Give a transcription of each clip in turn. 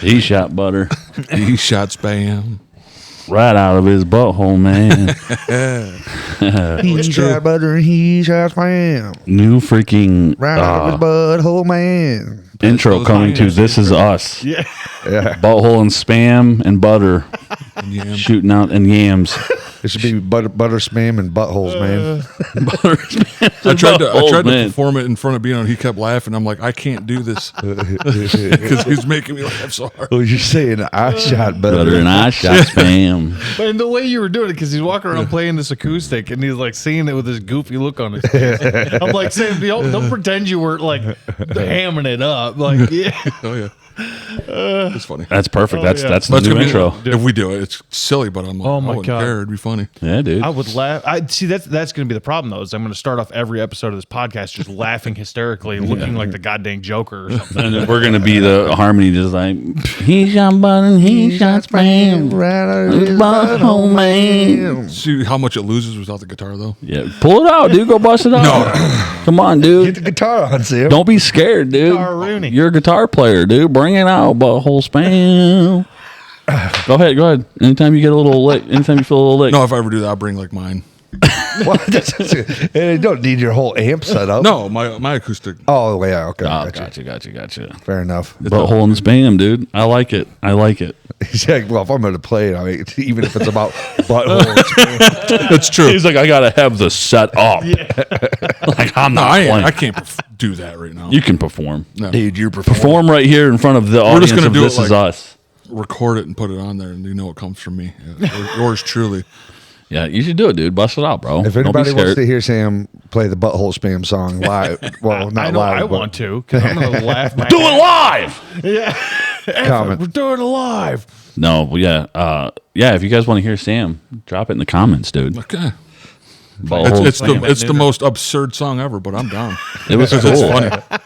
He shot butter He shot Spam. right out of his butthole, man. He shot butter and he shot Spam. New freaking Right out of his butthole, man. intro coming to This Is Us. Yeah. Butthole and Spam and butter Yams. shooting out and yams. It should be butter spam and buttholes, man. Butter, spam, I tried to buttholes, man. perform it in front of Bino, and he kept laughing. I'm like, I can't do this because he's making me laugh so hard. Oh, you're saying I shot butter. Butter and I shot Spam. But in the way you were doing it, because he's walking around playing this acoustic and he's like singing it with this goofy look on his face. I'm like, Sam, don't pretend you weren't like hamming it up. Like, yeah. Oh yeah, it's funny. That's perfect. Oh, That's yeah. that's the That's new gonna be intro. if we do it. It's silly, but I'm like, Oh, my I wouldn't God. care. It'd be funny. Yeah, dude. I would laugh. I see that's going to be the problem though. Is I'm going to start off every episode of this podcast just laughing hysterically, looking like the goddamn Joker or something. And then we're gonna be the harmony, just like he shot butter and he shot Spam. Right out of his Butthole, man. See how much it loses without the guitar, though. Yeah, pull it out, dude. Go bust it out. Come on, Get dude. the guitar on, Sam. Don't be scared, dude. Guitar Rooney. You're a guitar player, dude. Bring it out, butthole Spam. Go ahead. Anytime you get a little lick, anytime you feel a little lick. No, if I ever do that, I'll bring like mine. What? You don't need your whole amp set up. No, my acoustic. Oh, yeah. Okay. Oh, gotcha. Fair enough. Butthole and Spam, dude. I like it. He's like, well, if I'm going to play it, I mean, even if it's about butthole. That's true. He's like, I gotta have the set up. Like I'm No, not playing. I can't do that right now. You can perform. No. Dude, you're performing. Perform right here in front of the We're audience just gonna of do it This Is like- Us. Record it and put it on there, and you know it comes from me. Yeah. Yours truly. Yeah, you should do it, dude. Bust it out, bro. If Don't be anybody wants scared. to hear Sam play the butthole spam song live, well, not I know live, I but want to because I'm going to laugh. My Do it live. comment. We're doing it live. No, yeah, If you guys want to hear Sam, drop it in the comments, dude. Okay. Butthole It's and Spam. the most absurd song ever, but I'm down. It was cool.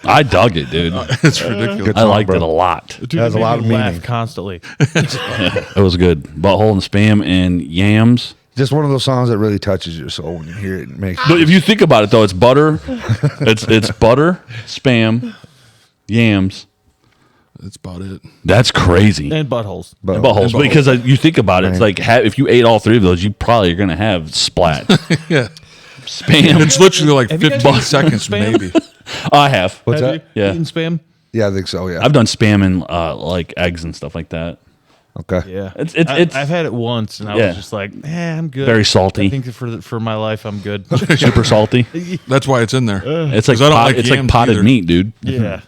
I dug it, dude. It's ridiculous. Good I song, liked bro. it a lot. Dude, Has it a made lot me of laugh meaning. constantly. It was good. Butthole and Spam and yams. Just one of those songs that really touches your soul when you hear it. It makes But if you think about it, though, it's butter. It's butter, Spam, yams. That's about it. That's crazy. And buttholes. And buttholes. buttholes. Because you think about it, it's Right. like if you ate all three of those, you probably are going to have splat. Yeah. Spam. It's literally like Have you guys 15 eaten seconds, Spam? maybe. I have. What's Have that? you Yeah. eaten Spam? Yeah, I think so. Yeah. I've done Spam and like eggs and stuff like that. Okay. Yeah. It's I've had it once and I Yeah. was just like, I'm good. Very salty. I think for my life, I'm good. super salty. That's why it's in there. It's like 'Cause I don't like it's like yams potted either. meat, dude. yeah.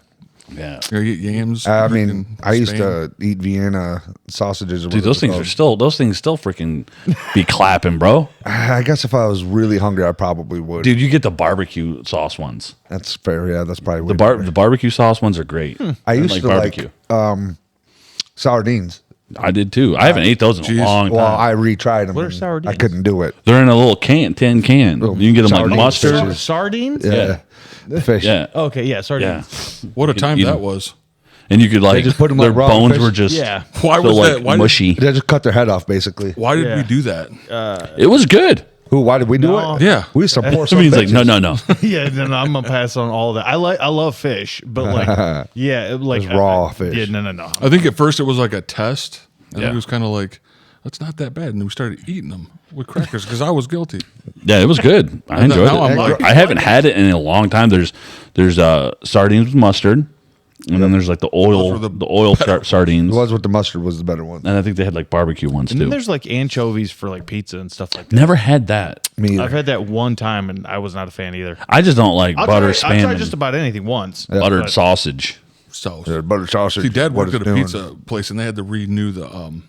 Yeah. You eat yams. I mean, freaking I used Spain. to eat Vienna sausages. Or Dude, those things still freaking be clapping, bro. I guess if I was really hungry, I probably would. Dude, you get the barbecue sauce ones. That's fair. Yeah, that's probably The barbecue sauce ones are great. I used to barbecue. like sardines. I did too. I haven't ate those in a long time. Well, I retried them. What are and sardines? I couldn't do it. They're in a little tin can. You can get them like sardines, mustard. fishes. Sardines? Yeah. Fish. Yeah, Okay, yeah, yeah. sardines. What a time eat that them. was. And you could like just put 'em their like raw bones fish? were just Yeah. Why still, was like that? Why did- mushy. They just cut their head off, basically. Why did Yeah. we do that? It was good. Who? Why did we do No. it? Yeah. We used to pour I some. mean, he's like, bitches. no. Yeah, no, I'm gonna pass on all that. I love fish, but like, yeah, like It's raw fish. Yeah, no. I think at first it was like a test. I think Yeah. it was kind of like, that's not that bad. And then we started eating them with crackers because I was guilty. Yeah, it was good. I And enjoyed now I'm it. like- I haven't had it in a long time. There's sardines with mustard, and then there's like the oil Those were the oil sardines. The ones with the mustard was the better one. And I think they had like barbecue ones And too. then there's like anchovies for like pizza and stuff like that. Never had that. Me either. I've had that one time and I was not a fan either. I just don't like butter I'll spam try and just about anything once. buttered but- sausage. So, Butter sausage. see, Dad what worked it's at a doing. pizza place and they had to renew the,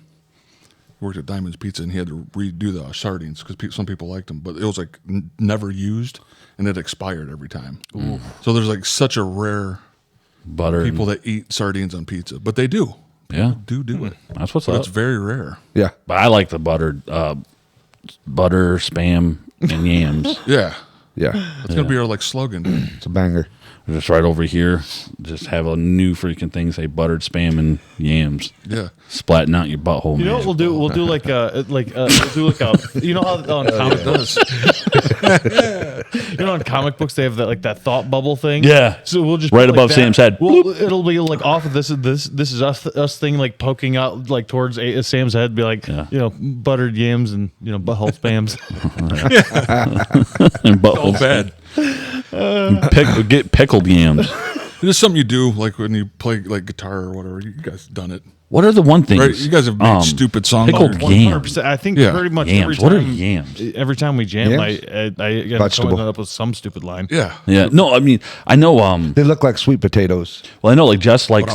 worked at Diamond's Pizza and he had to redo the sardines because some people liked them, but it was like never used and it expired every time. So there's like such a rare Butter. people that eat sardines on pizza, but they do. Yeah. Do it. That's what's But up. it's very rare. Yeah. But I like the buttered butter, spam, and yams. Yeah. Yeah. That's going to be our like slogan. It's a banger. Just right over here. Just have a new freaking thing say buttered spam and yams. Yeah. Splatting out your butthole, You know man. what we'll do? We'll do like a you know how on comic books You know, in comic books they have that thought bubble thing. Yeah. So we'll just Right put, like, above that. Sam's head. Well, it'll be like off of this is us thing like poking out like towards Sam's head. Be like, Yeah. you know, buttered yams and butthole spams. And butthole. bad. Get pickled yams. It's just something you do, like when you play like guitar or whatever. You guys done it, What are the one things? right? You guys have made stupid songs. pickled on yams. your- 100%. I think Yeah. pretty much Yams. every time. What are yams? Every time we jam, Yams? I get Vegetable. coming up with some stupid line. Yeah, Yeah. No, I mean, I know. They look like sweet potatoes. Well, I know. Like Jess likes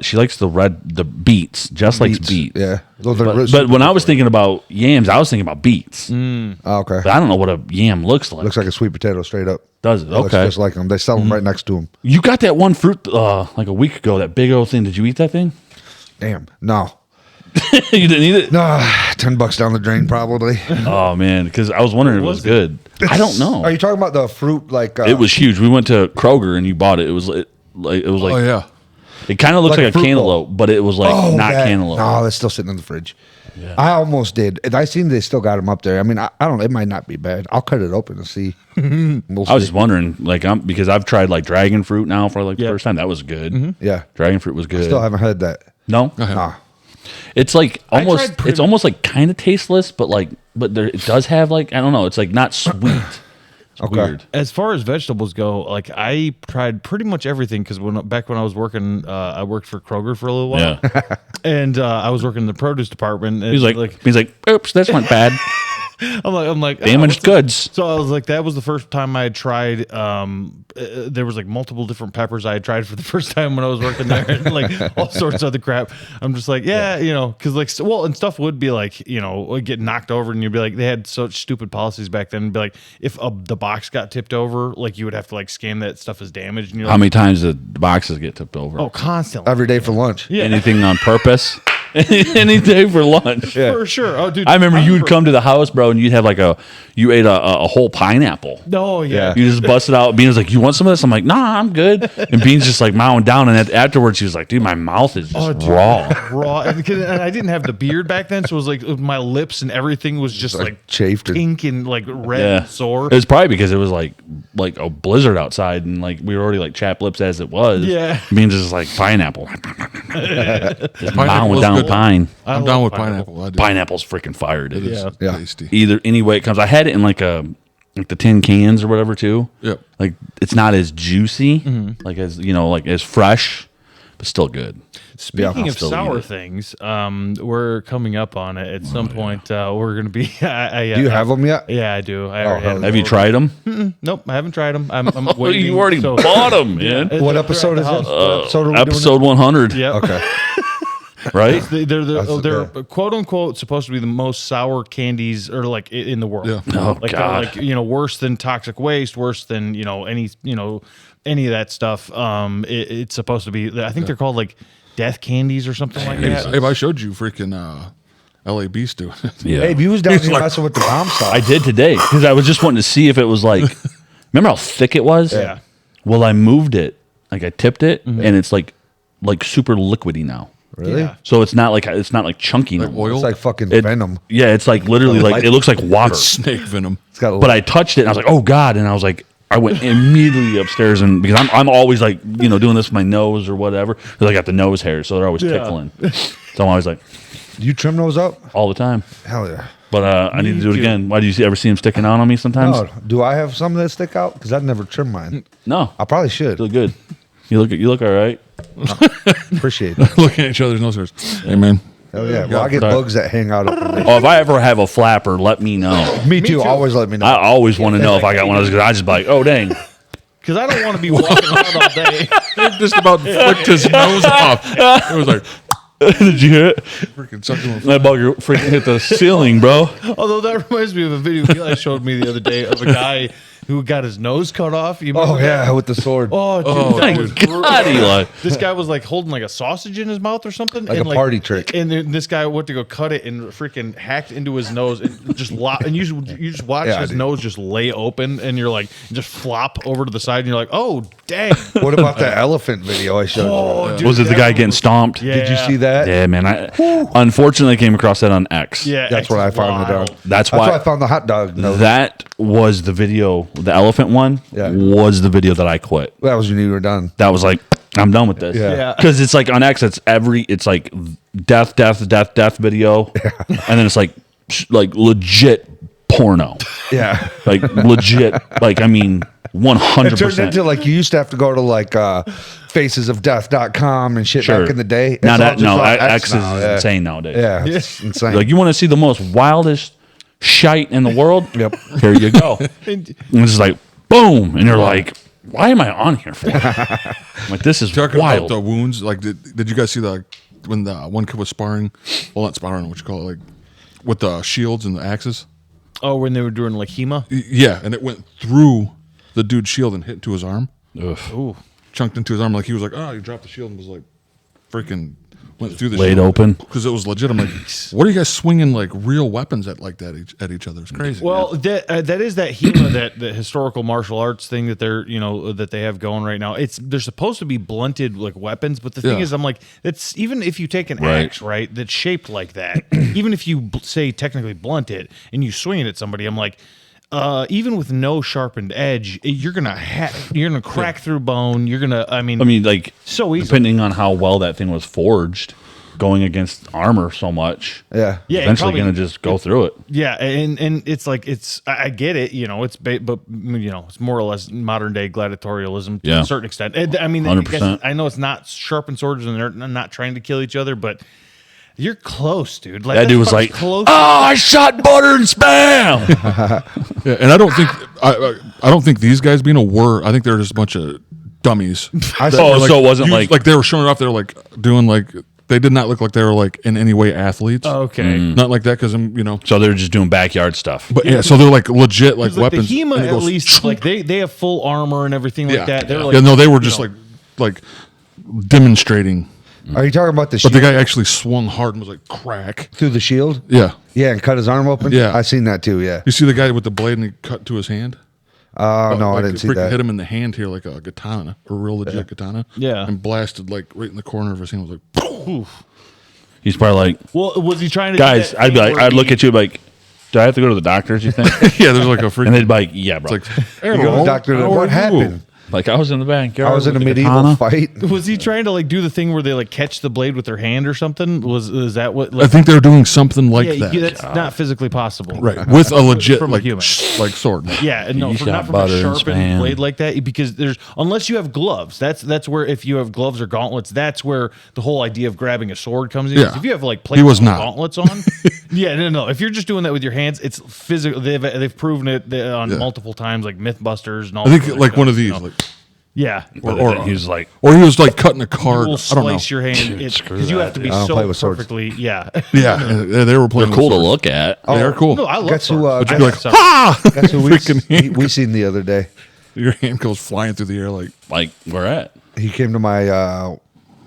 she likes the beets. Jess likes beets. Yeah. Those are But when I was thinking about yams, I was thinking about beets. Oh, okay. But I don't know what a yam looks like. Looks like a sweet potato straight up. Does it? Looks Okay. just like them. They sell them right next to them. You got that one fruit like a week ago. That big old thing. Did you eat that thing? Damn. No. You didn't eat it? No. $10 down the drain, probably. Oh man, because I was wondering if it was good. I don't know. Are you talking about the fruit? Like It was huge. We went to Kroger and you bought it. It was like oh yeah. it kind of looks Like a like a fruit cantaloupe, but it was like not that- cantaloupe. No, that's still sitting in the fridge. I almost did. And I seen they still got them up there. I mean, I don't know. It might not be bad. I'll cut it open and see. We'll I was see. just wondering, like, because I've tried like dragon fruit now for like the first time. That was good. Yeah. Dragon fruit was good. Still haven't had that. No, Nah. it's like almost. tried pretty- It's almost like kind of tasteless, but there it does have like I don't know. It's like not sweet. It's Okay. weird. As far as vegetables go, like I tried pretty much everything because back when I was working, I worked for Kroger for a little while, Yeah. and I was working in the produce department. And He's like, oops, this went bad. I'm like, oh, Damaged what's this? goods. So I was like, that was the first time I had tried. There was like multiple different peppers I had tried for the first time when I was working there, and like all sorts of other crap. I'm just like, because like, and stuff would be like, would get knocked over, and you'd be like, they had such stupid policies back then. It'd be like, if the box got tipped over, like you would have to like scan that stuff as damaged. And you're How like, many times did the boxes get tipped over? oh, constantly. Every day for lunch. Yeah. Anything on purpose? Any day for lunch. For sure. Oh, dude. I remember you would come to the house, bro, and you'd have like you ate a whole pineapple. Oh, yeah. You just busted out. Beans was like, "You want some of this?" I'm like, "Nah, I'm good." And Beans just like mowing down, and afterwards she was like, "Dude, my mouth is just dude. raw." Raw. And I didn't have the beard back then, so it was like my lips and everything was just like chafed. pink and like red Yeah, and sore. It was probably because it was like a blizzard outside, and like we were already like chapped lips as it was. Yeah. Beans is like pineapple. Just Pineapple mowing was down good. pine. I'm love down with pineapple. pineapple. I do. Pineapple's freaking fire, dude. Yeah. Yeah. Tasty. Either any way it comes. I had it in like the tin cans or whatever too. Yep. Like it's not as juicy, like as like as fresh, but still good. Speaking I'll of still sour eat it. things, we're coming up on it at some point. We're going to be. Do you have them yet? Yeah, I do. I already hell had Have you tried them? Nope, I haven't tried them. I'm Oh, waiting. you already so- bought them, man. They're What at episode the is it? house. What episode are we doing Episode 100, Yep. it? Okay. right? They're quote unquote supposed to be the most sour candies or like in the world. Yeah. Oh, like God. they're like worse than toxic waste, worse than any of that stuff. It's supposed to be. I think they're called like death candies or something like that. If I showed you freaking LA Beast doing it. Yeah. Hey, you was down here like- messing with the bomb sauce. I did today because I was just wanting to see if it was like. Remember how thick it was? Yeah. Well, I moved it, like I tipped it, and it's like super liquidy now. Really? Yeah. So it's not like chunky no more. Oil. It's like fucking It- venom. Yeah, it's like literally like it looks like water. Snake venom. It's got a But I touched it and I was like, oh God. And I was like, I went immediately upstairs and because I'm always like, doing this with my nose or whatever. Because I got the nose hairs, so they're always Yeah. tickling. So I'm always like, Do you trim those up? all the time. Hell yeah. But I need to do it too. again. Why do you ever see them sticking out on me sometimes? Oh, do I have some that stick out? Because I'd never trim mine. No. I probably should. Feel good. You look all right. Appreciate it. Looking at each other's nose hairs. Hey man. Hell yeah. Well, I get Sorry. bugs that hang out up in there. Oh, if I ever have a flapper, let me know. Me too. Always let me know. I always want to know if I got one of those because I just be like, oh dang. Because I don't want to be walking around all day. Just about flicked his nose off. It was like Did you hear it? freaking sucking with That bugger freaking hit the ceiling, bro. Although that reminds me of a video Eli showed me the other day of a guy who got his nose cut off. You remember Oh, that? yeah, with the sword. Oh, dude, Oh, that My was brutal. God, Eli. This guy was like holding like a sausage in his mouth or something, Like and, a party trick. And then this guy went to go cut it and freaking hacked into his nose and just and you just watch Yeah, his dude. nose just lay open, and you're like just flop over to the side, and you're like, oh dang. What about that elephant video I showed you? Oh, dude, Was it the that guy one getting was- stomped? Yeah. Did you see that? Yeah, man. I unfortunately came across that on X. Yeah, That's where I found it wild. out. That's That's why why I found the hot dog. No. that was the video, the elephant one. Yeah. Was the video that I quit. That was when you were done. That was like, I'm done with this. Yeah. Because it's like on X, it's like death video, and then it's like legit porno, Yeah. like legit, like I mean, 100%. It turned into like you used to have to go to like facesofdeath.com and shit Sure. back in the day. Now It's all that just no, on X is now, yeah. insane nowadays. Yeah, it's insane. Like you want to see the most wildest shite in the world? Yep. Here you go. And it's just like boom, and you're like, why am I on here for? I'm like, this is Talking wild. about the wounds, like did you guys see when the one kid was sparring? Well, not sparring, what you call it, like with the shields and the axes. Oh, when they were doing like HEMA? Yeah, and it went through the dude's shield and hit into his arm, Ugh. Ooh. chunked into his arm. Like he was like, oh, he dropped the shield and was like, freaking went through the Laid shield. open. Because it was legit. I'm like, what are you guys swinging like real weapons at like that at each other? It's crazy. Well, that is that HEMA, that the historical martial arts thing that they're that they have going right now. They're supposed to be blunted like weapons, but the thing Yeah. is, I'm like, it's even if you take an Right. axe, right, that's shaped like that, even if you say technically blunt it and you swing it at somebody, I'm like. Even with no sharpened edge, you're gonna crack through bone. You're gonna, I mean, like so easy. depending on how well that thing was forged, going against armor so much. yeah. Yeah, Eventually probably- gonna just go through it. Yeah, and it's like I get it, it's but it's more or less modern day gladiatorialism to Yeah. a certain extent. And, I mean, 100%. I know it's not sharpened swords and they're not trying to kill each other, but you're close, dude. Like That dude was fucker's like, close. "Oh, I shot butter and spam." yeah, and I don't think I don't think these guys being a were. I think they're just a bunch of dummies. I That saw- were, so it wasn't like- they were showing it off. They were like doing like they did not look like they were like in any way athletes. Okay. Not like that because So they're just doing backyard stuff. But yeah, so they're like legit like Like weapons. the HEMA, and it at goes, least, like they have full armor and everything like that. They're like, yeah, no, they were just like demonstrating. Are you talking about the But shield the guy actually swung hard and was like crack. through the shield? Yeah, Yeah, and cut his arm open? Yeah. I seen that too, yeah. you see the guy with the blade and he cut to his hand. Oh, no, I Like, didn't see freaking that. hit him in the hand here like a katana, a real legit katana. Yeah. and blasted like right in the corner of his hand. Was like, He's probably like, well, was he trying to? guys, I'd be like, I'd look at you like, do I have to go to the doctors? You think? yeah, there's like a freaking. And they'd be like, yeah, bro. It's like, You go to the doctor, how what are you? happened? Like I was in the backyard. I was in a with the medieval katana. fight. Was he trying to like do the thing where they like catch the blade with their hand or something? Is that what? I Like, think they're doing something like yeah, that. that's not physically possible. Right, with a legit From a like human. like sword. Yeah, and no, You for, shot not from a butter and sharpened spam. blade like that. Because there's unless you have gloves. That's where if you have gloves or gauntlets, that's where the whole idea of grabbing a sword comes in. Yeah. If you have like He was plate not. gauntlets on, yeah, no. If you're just doing that with your hands, it's physical. They've proven it on Yeah. multiple times, like MythBusters and all. I that think other like stuff, one of these, you know? like, Yeah. Or he was like, or he was like cutting a card. Will I don't know. slice your hand Screw because you that, have to be I don't so play with swords. perfectly. Yeah. Yeah, they were playing. they're cool to with swords. look at. They are cool. No, I love Guess who, swords. But you'd be like, Sorry. ha! That's what Freaking hand we seen the other day. Your hand goes flying through the air like. Like where at? He came to my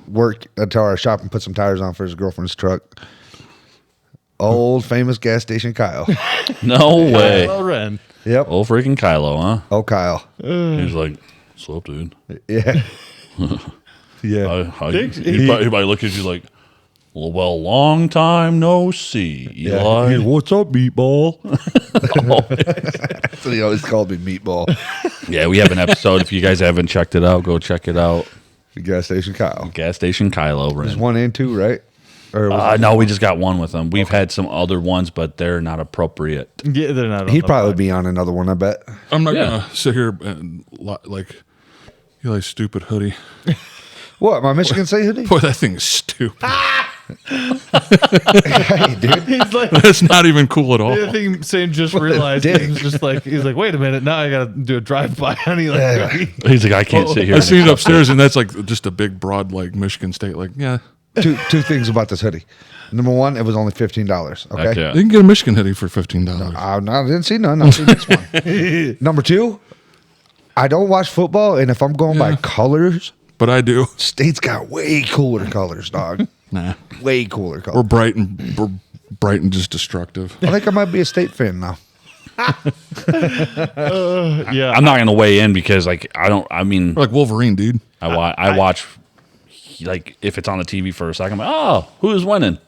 work to our shop and put some tires on for his girlfriend's truck. Old famous gas station Kyle. No way. Hello, Ren. Yep. Old freaking Kylo, huh? Oh, Kyle. He was like, "What's up, dude?" Yeah. Yeah. He probably look at you like, well, long time no see, Eli. Yeah. What's up, meatball? That's what he always called me, meatball. Yeah, we have an episode. If you guys haven't checked it out, go check it out. The gas station Kyle. Gas Station Kylo. There's Ren. 1 and 2, right? Or was it- No, we just got one with them. We've had some other ones, but they're not appropriate. Yeah, they're not. on He'd the probably pod. be on another one, I bet. I'm not Yeah. gonna sit here and like Eli's stupid hoodie. What, my Michigan State hoodie? Boy, that thing is stupid. Hey, dude. He's like, That's not even cool at all. I think Sam just realized dick. he's just like wait a minute, now I gotta do a drive by on Eli. Yeah. He's like, I can't sit here. I seen it upstairs, and that's like just a big, broad, like Michigan State. Like, yeah, Two things about this hoodie. Number one, it was only $15. Okay. Heck yeah. you can get a Michigan hoodie for $15. I didn't see none. I seen this one. Number two, I don't watch football, and if I'm going by colors, But I do. State's got way cooler colors, dog. Nah, Way cooler we're colors. bright and just destructive. I think I might be a State fan now. Yeah, I'm not going to weigh in because, like, I mean, We're like Wolverine, dude. I watch, like, if it's on the TV for a second, I'm like, oh, who's winning?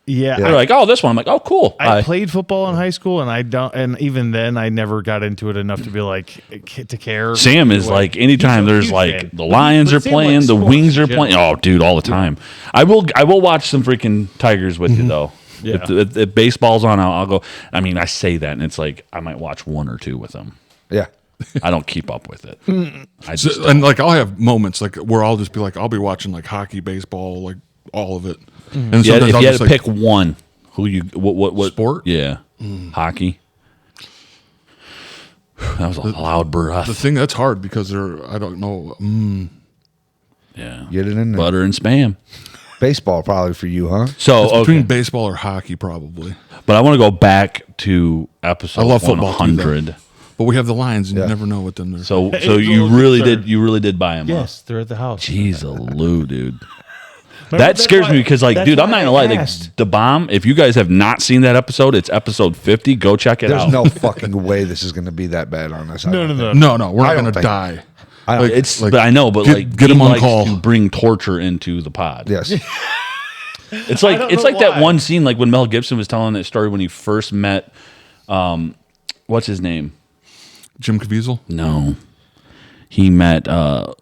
Yeah. They're like, oh, this one. I'm like, oh, cool. I played football in high school, and even then, I never got into it enough to be like to care. Sam is like, anytime there's huge like fan. the Lions But are Sam playing, likes the sports Wings are in playing. general. Oh, dude, all the time. I will watch some freaking Tigers with you though. Yeah. If baseball's on, I'll go. I mean, I say that, and it's like I might watch one or two with them. Yeah. I don't keep up with it. I So- just and like I'll have moments like where I'll just be like I'll be watching like hockey, baseball, like all of it. And yeah, sometimes if I'll you had just to like pick one, who you what Sport? Yeah, hockey. That was a loud breath. the thing that's hard because I don't know. Yeah, Get it in there. butter and spam. Baseball probably for you, huh? So It's between okay, baseball or hockey probably. but I want to go back to episode I love football too, 100. But we have the Lions, and Yeah. you never know what them they're. So It's so a you little really concerned. did buy them? Yes, they're at the house. Jeez, Lou, dude. Remember, That that's scares why- me because, like, that's dude, I'm why not gonna lie. I Like, asked. the bomb. If you guys have not seen that episode, it's episode 50. Go check it There's out. no fucking way this is going to be that bad on us. I No, don't no, think. no. no, we're I not don't going to think- die. I don't- It's. like, but I know, but get- like, get him Dean on likes call. to bring torture into the pod. Yes. It's like don't it's know like that why. one scene, like when Mel Gibson was telling that story when he first met, what's his name? Jim Caviezel. No, he met that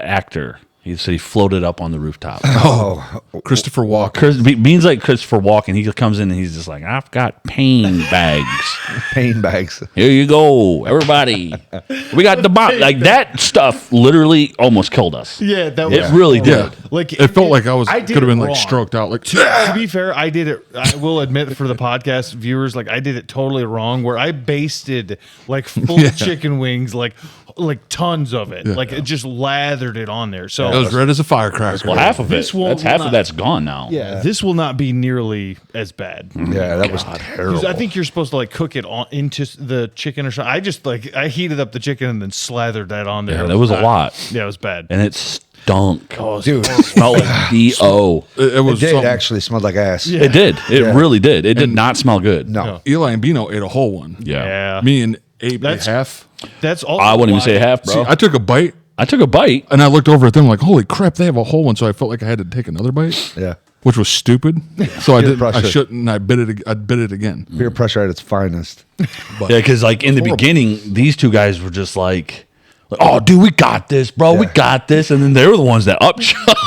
actor. He said he floated up on the rooftop. Oh, Christopher Walken. Beans like Christopher Walken. He comes in and he's just like, I've got pain bags. pain bags. Here you go, everybody. We got the bomb. Like that stuff literally almost killed us. Yeah, that was It really did. Yeah, Like it felt like I was I could did have been it like wrong. stroked out. Like To be fair, I did it. I will admit for the podcast viewers, like I did it totally wrong. Where I basted like full chicken wings, like tons of it, like it just lathered it on there. So it was red as a firecracker. Well, half of it. This will That's half not- of that's gone now. yeah, this will not be nearly as bad. Yeah, that was Because terrible. I think you're supposed to like cook it on into the chicken or something. I just like I heated up the chicken and then slathered that on there. Yeah, that was a lot, Yeah, it was bad. and it stunk. Oh, Dude, Smelled like do. It it was did something. actually smelled like ass. Yeah. It did. It Yeah. really did. It did not smell good. No. Eli and Bino ate a whole one. Yeah. yeah, Me and Abe That's- ate half. that's all. I wouldn't even say half, bro. See, I took a bite I took a bite. and I looked over at them like, holy crap, they have a whole one. So I felt like I had to take another bite, Yeah. which was stupid. So I didn't. I pressure. shouldn't. And I bit it. I bit it again. Peer pressure at its finest. Yeah, because like in the beginning, these two guys were just like, "Oh, dude, we got this, bro. We Yeah. got this," and then they were the ones that upshot.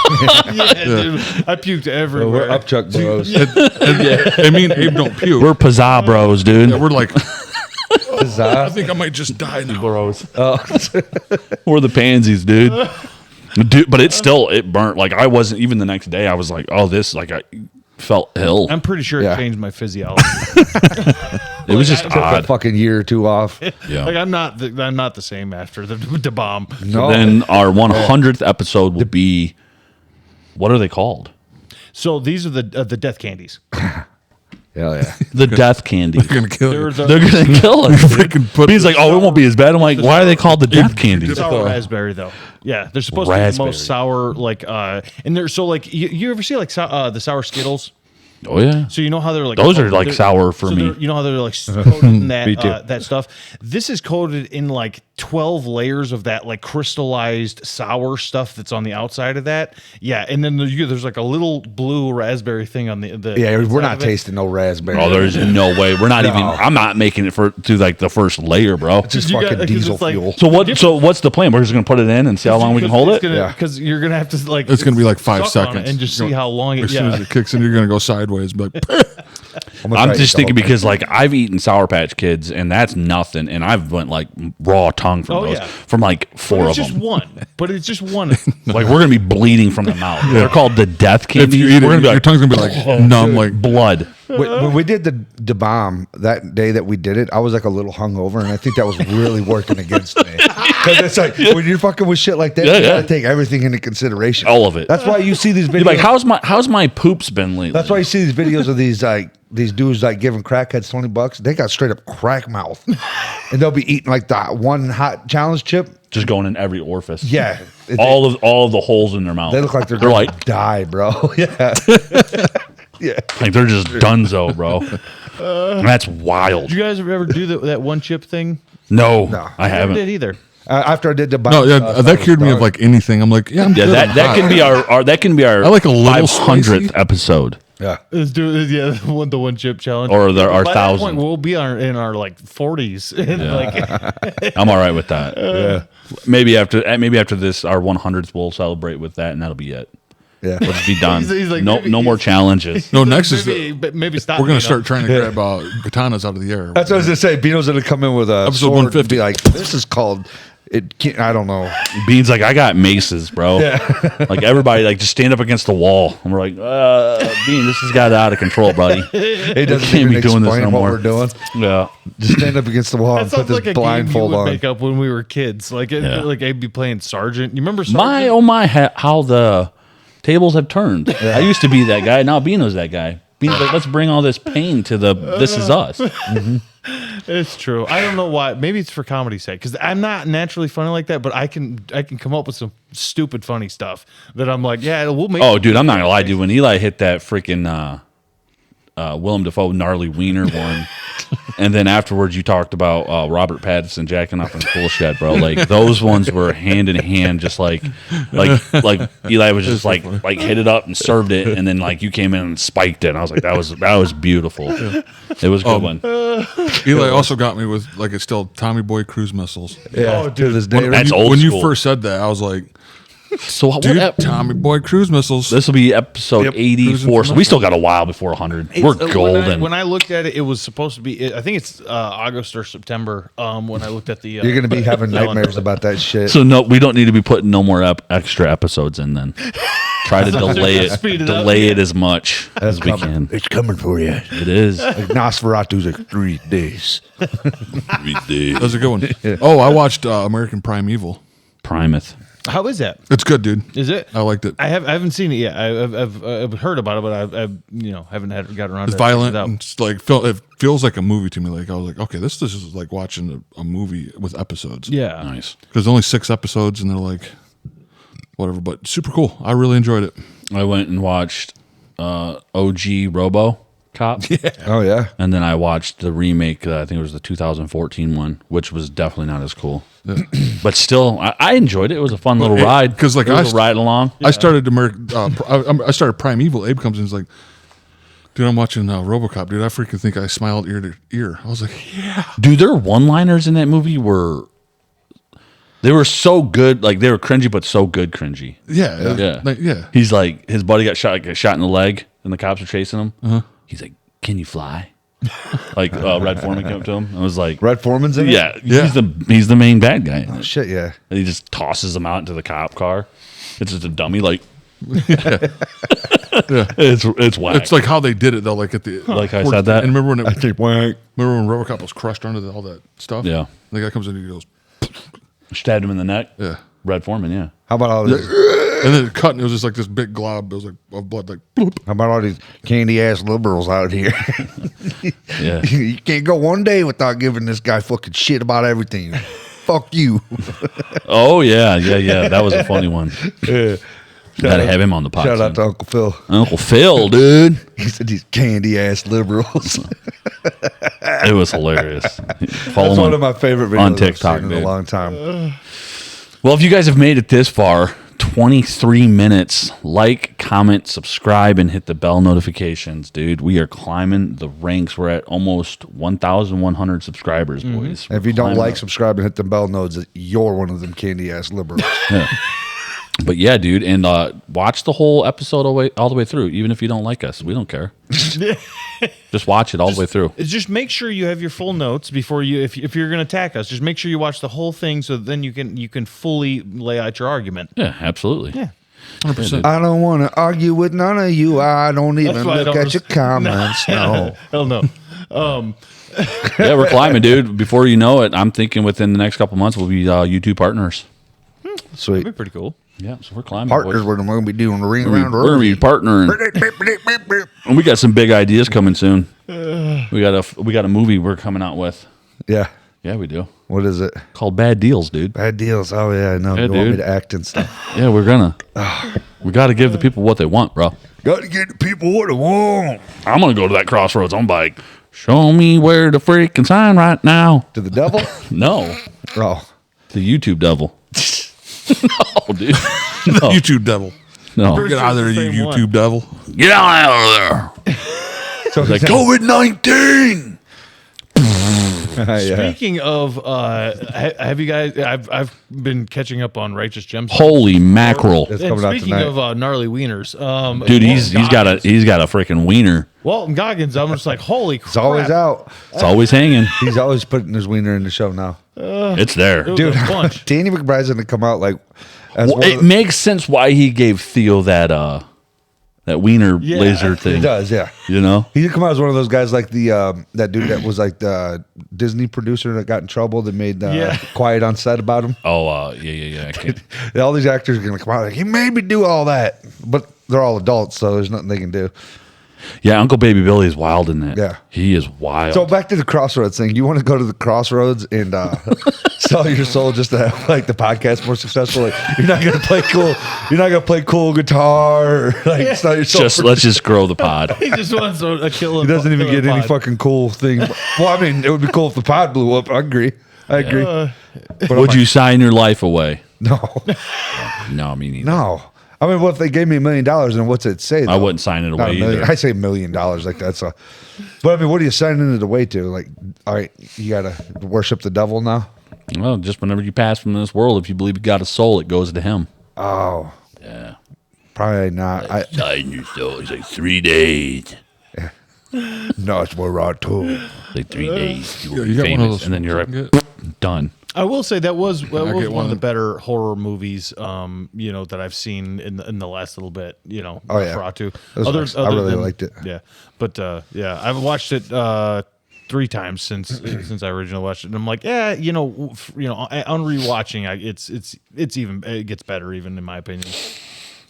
Yeah, dude, I puked everywhere. We're upchuck bros. I mean, Abe don't puke. We're Pizza bros, dude. Yeah, we're like, I Huzzah. think I might just die now. Bros. We're the pansies, dude. Dude, but it burnt. Like I wasn't even the next day. I was like, "Oh, this." Like I felt ill. I'm pretty sure Yeah. it changed my physiology. It was just Took a odd. fucking year or two off. Yeah. Like I'm not the same after the bomb. No. Then our 100th episode will be. What are they called? So these are the death candies. Hell yeah. The death candy. They're gonna kill They're you. the They're gonna kill us. Freaking put He's like, "Oh, it won't be as bad." I'm like, "Why are they called the death candies?" sour raspberry though. Yeah, they're supposed to be the Raspberry. most sour. Like and they're so like you ever see like the sour Skittles? Oh yeah. So you know how they're like Those are, like, they're- sour for me. You know how they're like coated in Me too. that stuff. This is coated in like 12 layers of that like crystallized sour stuff that's on the outside of that. Yeah, and then there's like a little blue raspberry thing on the Yeah, we're inside not of it. tasting no raspberry. Oh, there's no way. We're not No. even. I'm not making it to like the first layer, bro. Just You got- fucking 'cause diesel it's like- fuel. So what? So what's the plan? We're just gonna put it in and see how long we can hold it. Yeah. Because you're gonna have to like It's gonna be like 5 suck on it seconds. and just see how long it. As soon as Yeah, it kicks in, you're gonna go sideways. But I'm just thinking because like I've eaten Sour Patch Kids and that's nothing, and I've went like raw tongue from Oh, those yeah. from like four it's of just them. one. But it's just one. Like we're gonna be bleeding from the mouth. They're called the death if candies. you eat We're it, gonna be your like, tongue's gonna be like numb. Like blood. When we did the bomb that day that we did it, I was like a little hungover, and I think that was really working against me. Because it's like when you're fucking with shit like that, Yeah, you yeah. gotta take everything into consideration. All of it. That's why you see these videos. You're like, how's my poops been lately? That's why you see these videos of these dudes like giving crackheads $20. They got straight up crack mouth, and they'll be eating like that one hot challenge chip. just going in every orifice. Yeah, all of the holes in their mouth. they look like they're they're gonna like die, bro. Yeah, yeah. like they're just dunzo, bro. That's wild. Did you guys ever do that one chip thing? No, I Never haven't. did either. After I did the bomb, no, yeah, stuff, that I cured was me of done. like anything. I'm like, yeah, I'm Yeah, good. that can be our that can be our I like a little 500th spicy. episode. Yeah. Let's do it. Yeah, the one chip challenge. Or our By that 1,000. point, we'll be in our like 40s. Like, I'm all right with that. Yeah. Maybe after this, our 100th, we'll celebrate with that, and that'll be it. Yeah. We'll just be done. He's like, no, maybe no more he's- challenges. No, next is maybe stop. we're gonna you know? start trying to grab katanas out of the air. That's what I was gonna say. Bino's gonna come in with a Episode sword 150. and be like, "This is called." It can't, I don't know. Bean's like, I got maces, bro. Like everybody, like just stand up against the wall, and we're like, Bean, this has got out of control, buddy. It doesn't can't even be doing this explain no what more. we're doing. Yeah, Just stand up against the wall That and put sounds this like a game you blindfold would on. make up when we were kids. Like, like I'd be playing Sergeant. You remember Sergeant? my oh my, how the tables have turned. I used to be that guy. Now Beano's that guy. Beano's like, let's bring all this pain to the. This is us. It's true. I don't know why. Maybe it's for comedy's sake because I'm not naturally funny like that. But I can come up with some stupid funny stuff that I'm like, yeah, we'll make. Oh, dude, I'm not gonna lie, dude. When Eli hit that freaking Willem Dafoe gnarly wiener one, and then afterwards you talked about Robert Pattinson jacking off in the tool shed, bro. Like those ones were hand in hand, just like Eli was just like hit it up and served it, and then like you came in and spiked it. And I was like, that was beautiful. It was a good one. Eli also got me with like it's still Tommy Boy cruise missiles. Yeah, to this day. That's You- old when school. you first said that, I was like, So what? dude, Tommy Boy cruise missiles. This will be episode Yep, 84, so we still got a while before 100. We're golden. When I looked at it, it was supposed to be. I think it's August or September. When I looked at the, You're gonna be having nightmares about that shit. So no, we don't need to be putting no more extra episodes in. Then try to delay it, Speed it up. delay it as much as we coming. can. It's coming for you. It is. Like Nosferatu's like 3 days. That was a good one. Oh, I watched American Primeval. Primus. How is that? It's good, dude. Is it? I liked it. I haven't seen it yet. I've heard about it, but I've haven't gotten around. It's to violent. checking it out. And it's like it feels like a movie to me. Like I was like, okay, this is like watching a movie with episodes. Yeah, Nice. There's only 6 episodes, and they're like, whatever. But super cool. I really enjoyed it. I went and watched OG Robo Cop. Oh yeah. And then I watched the remake. I think it was the 2014 one, which was definitely not as cool. But still, I enjoyed it. It was a fun little ride. 'cause, like, it was a ride along. I started I started Primeval. Abe comes in, and is like, dude, I'm watching RoboCop. Dude, I freaking think I smiled ear to ear. I was like, yeah. Dude, their one-liners in that movie were so good. Like they were cringy, but so good cringy. Yeah. Yeah. Like, yeah. He's like, his buddy got shot in the leg, and the cops are chasing him. He's like, "Can you fly?" Like Red Foreman came up to him and was like, Red Foreman's in it? "Yeah, Yeah. he's the main bad guy." Oh, shit, yeah. And he just tosses him out into the cop car. It's just a dummy, like it's whack. It's like how they did it though. Like at the Like I said that? And remember when I think wank. remember when RoboCop was crushed under all that stuff? Yeah. The guy comes in and he goes, stabbed him in the neck. yeah. Red Foreman, yeah. How about all these And then it cut and it was just like this big glob. It was like of blood, like bloop. how about all these candy ass liberals out here? Yeah. You can't go one day without giving this guy fucking shit about everything. Fuck you. Oh yeah. That was a funny one. Gotta have him on the podcast. Shout out to Uncle Phil. Uncle Phil, dude. He said these candy ass liberals. It was hilarious. Follow That's him one of my favorite videos on I've TikTok, seen in dude. a long time. Well, if you guys have made it this far, 23 minutes, like, comment, subscribe, and hit the bell notifications, dude. We are climbing the ranks. We're at almost 1,100 subscribers, boys. If you don't Climbing like, up. subscribe, and hit the bell notes, you're one of them candy ass liberals. But yeah, dude, and watch the whole episode all the way through, even if you don't like us. We don't care. Just watch it all the way through. Just make sure you have your full notes before you, if you're going to attack us. Just make sure you watch the whole thing, so then you can fully lay out your argument. Yeah, absolutely. Yeah. 100%. I don't want to argue with none of you. I don't even why I look don't at your comments. No. Hell no. Yeah, we're climbing, dude. Before you know it, I'm thinking within the next couple months we'll be YouTube partners. Sweet. That'd be pretty cool. Yeah, so we're climbing. Partners, boys. we're going to be doing the ring We're around the gonna be rosy. partnering, and we got some big ideas coming soon. We got a movie we're coming out with. Yeah. Yeah, we do. What is it? Called Bad Deals, dude. Bad deals. Oh, yeah. I know. Yeah, You want me dude. to act and stuff. Yeah, we're gonna. We got to give the people what they want, bro. Got to get the people what they want. I'm gonna go to that crossroads. I'm like, show me where the freaking sign right now. To the devil? No, Oh. the YouTube devil. No, dude. No, YouTube devil. No. Get out of there, It's the you same one. YouTube devil. Get out of there. So Like COVID-19. yeah. Speaking of, have you guys? I've been catching up on Righteous Gemstones. Holy mackerel. It's And coming out speaking tonight. of gnarly wieners, Dude, he's got a freaking wiener. Walton Goggins. I'm just like, holy crap! It's always out. It's always hanging. He's always putting his wiener in the show now. It's there. It was Dude, a bunch. Danny McBride's going to come out like as Well, one it of the- makes sense why he gave Theo that wiener Yeah, laser It thing. does, yeah. You know? He could come out as one of those guys like the that dude that was like the Disney producer that got in trouble that made Yeah. Quiet on Set about him. Oh, yeah. I can't. All these actors are going to come out like, he made me do all that. But they're all adults, so there's nothing they can do. Yeah, Uncle Baby Billy is wild in that. Yeah. He is wild. So back to the Crossroads thing. You want to go to the Crossroads and sell your soul just to have like the podcast more successful? Like, you're not going to play cool. You're not going to play cool guitar. Or, like sell your soul. let's just grow the pod. He just wants a killer. He doesn't even killer get any pod. fucking cool thing. Well, I mean, it would be cool if the pod blew up. I agree. But Would you sign your life away? No, No, me neither. no. I mean, well, if they gave me $1 million, then what's it say? I though? wouldn't sign it Not away $1 million. either. I say $1 million. Like that's a. But I mean, what are you signing it away to? Like, all right, you gotta worship the devil now. Well, just whenever you pass from this world, if you believe you got a soul, it goes to him. Oh, Yeah. probably not. Sign your soul. It's like 3 days. No, it's more raw too. Like 3 days. You will You be got one of famous. those And then you're I can like, done. I will say that was get one of one. the better horror movies, that I've seen in the last little bit. Oh, yeah. Nosferatu. It was nice. I really liked it. Yeah, but I've watched it 3 times since I originally watched it, and I'm like, on rewatching, it gets better, even in my opinion.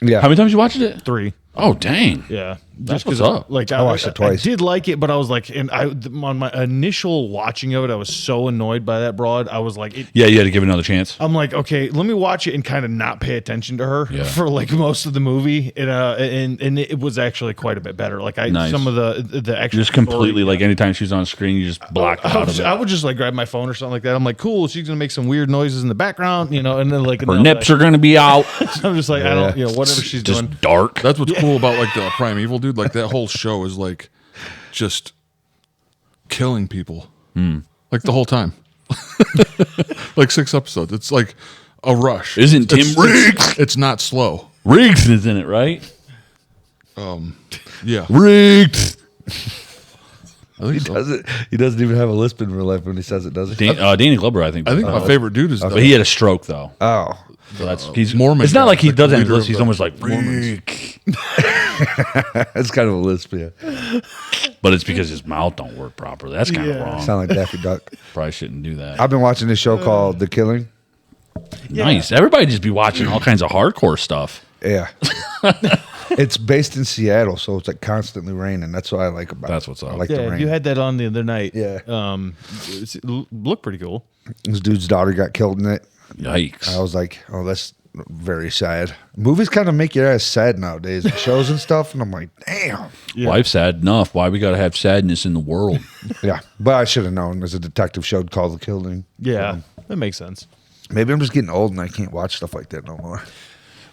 Yeah. How many times you watched it? 3. Oh, dang. Yeah, That's 'cause what's up. Like I watched it twice. I did like it, but I was like, on my initial watching of it, I was so annoyed by that broad. I was like, Yeah, you had to give it another chance. I'm like, okay, let me watch it and kind of not pay attention to her Yeah. for like most of the movie, and it was actually quite a bit better. Like Nice. some of the actual Just completely, story- like, anytime she's on screen, you just block it out of I it. would just like grab my phone or something like that. I'm like, cool, she's gonna make some weird noises in the background, and then like Her nips are going to be out. I'm just like, I don't, whatever she's Just doing. dark. That's what's cool about like the Primeval dude. Like that whole show is like just killing people. Like the whole time. Like 6 episodes. It's like a rush. Isn't Tim It's- Riggs? It's not slow. Riggs is in it, right? Yeah. Riggs. I think so. He doesn't even have a lisp in real life when he says it, does he? Danny Glover, I think. I think my favorite dude is But he had a stroke, though. Oh, So that's he's Mormon It's not guy, like he like the doesn't leader unless of he's the almost like Mormons. Rick. that's kind of a lisp. Yeah, But it's because his mouth don't work properly. That's kind of wrong. sound like Daffy Duck. Probably shouldn't do that. I've been watching this show called The Killing. Nice. Everybody just be watching all kinds of hardcore stuff. Yeah, it's based in Seattle, so it's like constantly raining. That's what I like about. That's it. what's up. I like the Yeah, rain. you had that on the other night. Yeah. It looked pretty cool. This dude's daughter got killed in it. Yikes. I was like, oh, that's very sad. Movies kind of make your ass sad nowadays, shows and stuff, and I'm like, damn. Life's sad enough. Why we got to have sadness in the world? Yeah, but I should have known. There's a detective show called The Killing. Yeah, that makes sense. Maybe I'm just getting old and I can't watch stuff like that no more.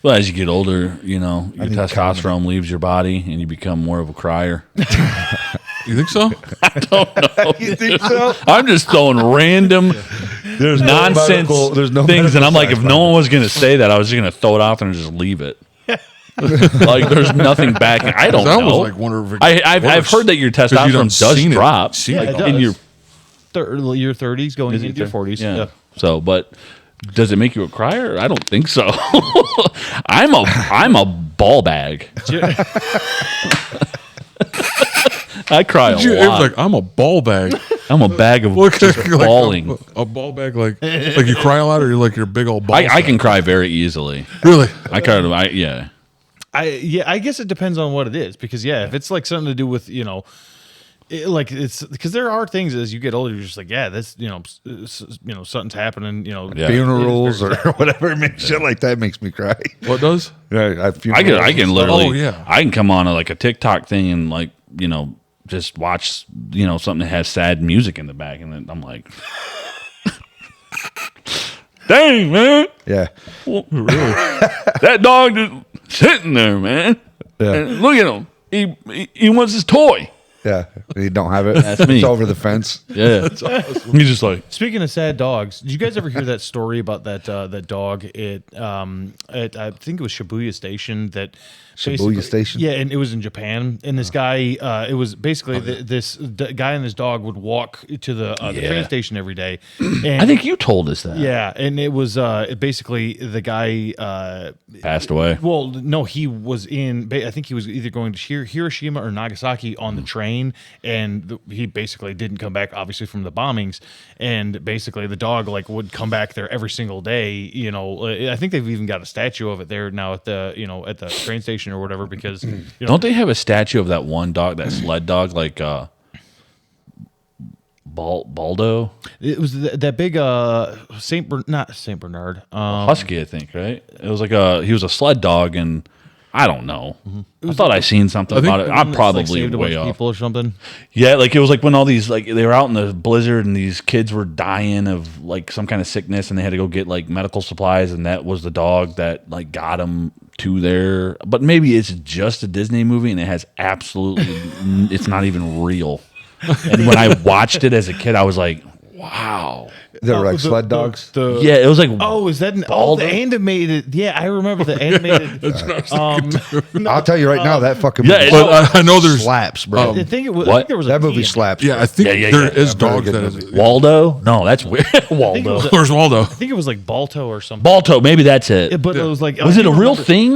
Well, as you get older, your need testosterone leaves your body and you become more of a crier. You think so? You think so? I'm just throwing random There's nonsense There's no things, and I'm like, if medical no one was going to say that, I was just going to throw it out there and just leave it. Like, there's nothing backing. I don't I know. was like wondering if I've heard that your testosterone does drop Yeah, it in does. your Your 30s going into your 40s. Yeah. Yeah. So, but does it make you a crier? I don't think so. I'm a ball bag. I cry a It was lot. like I'm a ball bag. I'm a bag of Look, just like bawling. a ball bag, like you cry a lot, or you're like your big old ball. I can cry very easily. really. I cry. Yeah. I guess it depends on what it is, because if it's like something to do with it's because there are things as you get older, you're just like, this something's happening, Yeah. funerals or whatever. Shit like that makes me cry. What does? Yeah, I can literally. Oh, yeah. I can come on like a TikTok thing and like just watch something that has sad music in the back, and then I'm like, dang man, Yeah, that dog. sitting there, man. Yeah. And look at him. He wants his toy. Yeah, you don't have it. That's me. It's over the fence. Yeah. He's just like, Speaking of sad dogs, did you guys ever hear that story about that dog at I think it was Shibuya Station that Shibuya Station? Yeah, and it was in Japan. And this guy, it was basically this guy and his dog would walk to the train station every day. And I think you told us that. yeah, and it was basically the guy. Passed away. Well, no, he was in. I think he was either going to Hiroshima or Nagasaki on the train, and he basically didn't come back, obviously from the bombings. And basically, the dog like would come back there every single day. You know, I think they've even got a statue of it there now at the at the train station or whatever. Because Don't they have a statue of that one dog, that sled dog, like Baldo? it was that big not Saint Bernard. Husky, I think, right? It was like he was a sled dog, and I don't know. Mm-hmm. I thought I seen something about it. I'm probably saved a bunch way of off. people or something. Yeah, like it was like when all these like they were out in the blizzard and these kids were dying of like some kind of sickness and they had to go get like medical supplies, and that was the dog that like got them to there. But maybe it's just a Disney movie and it has absolutely it's not even real. And when I watched it as a kid, I was like, wow. They were like sled dogs. Yeah, it was like Oh, is that the Baldo? animated? Yeah, I remember the animated. I'll tell you right now, that fucking Yeah, movie it- But I know there's slaps, bro. I think it was. What? I think there was That a movie team. slaps. Yeah, I think Yeah, there is yeah. dogs Very that good is. Waldo. No, that's weird. Waldo. was Where's Waldo? I think it was like Balto or something. Balto. Maybe that's it. But it was like, Was I it a don't real remember- thing?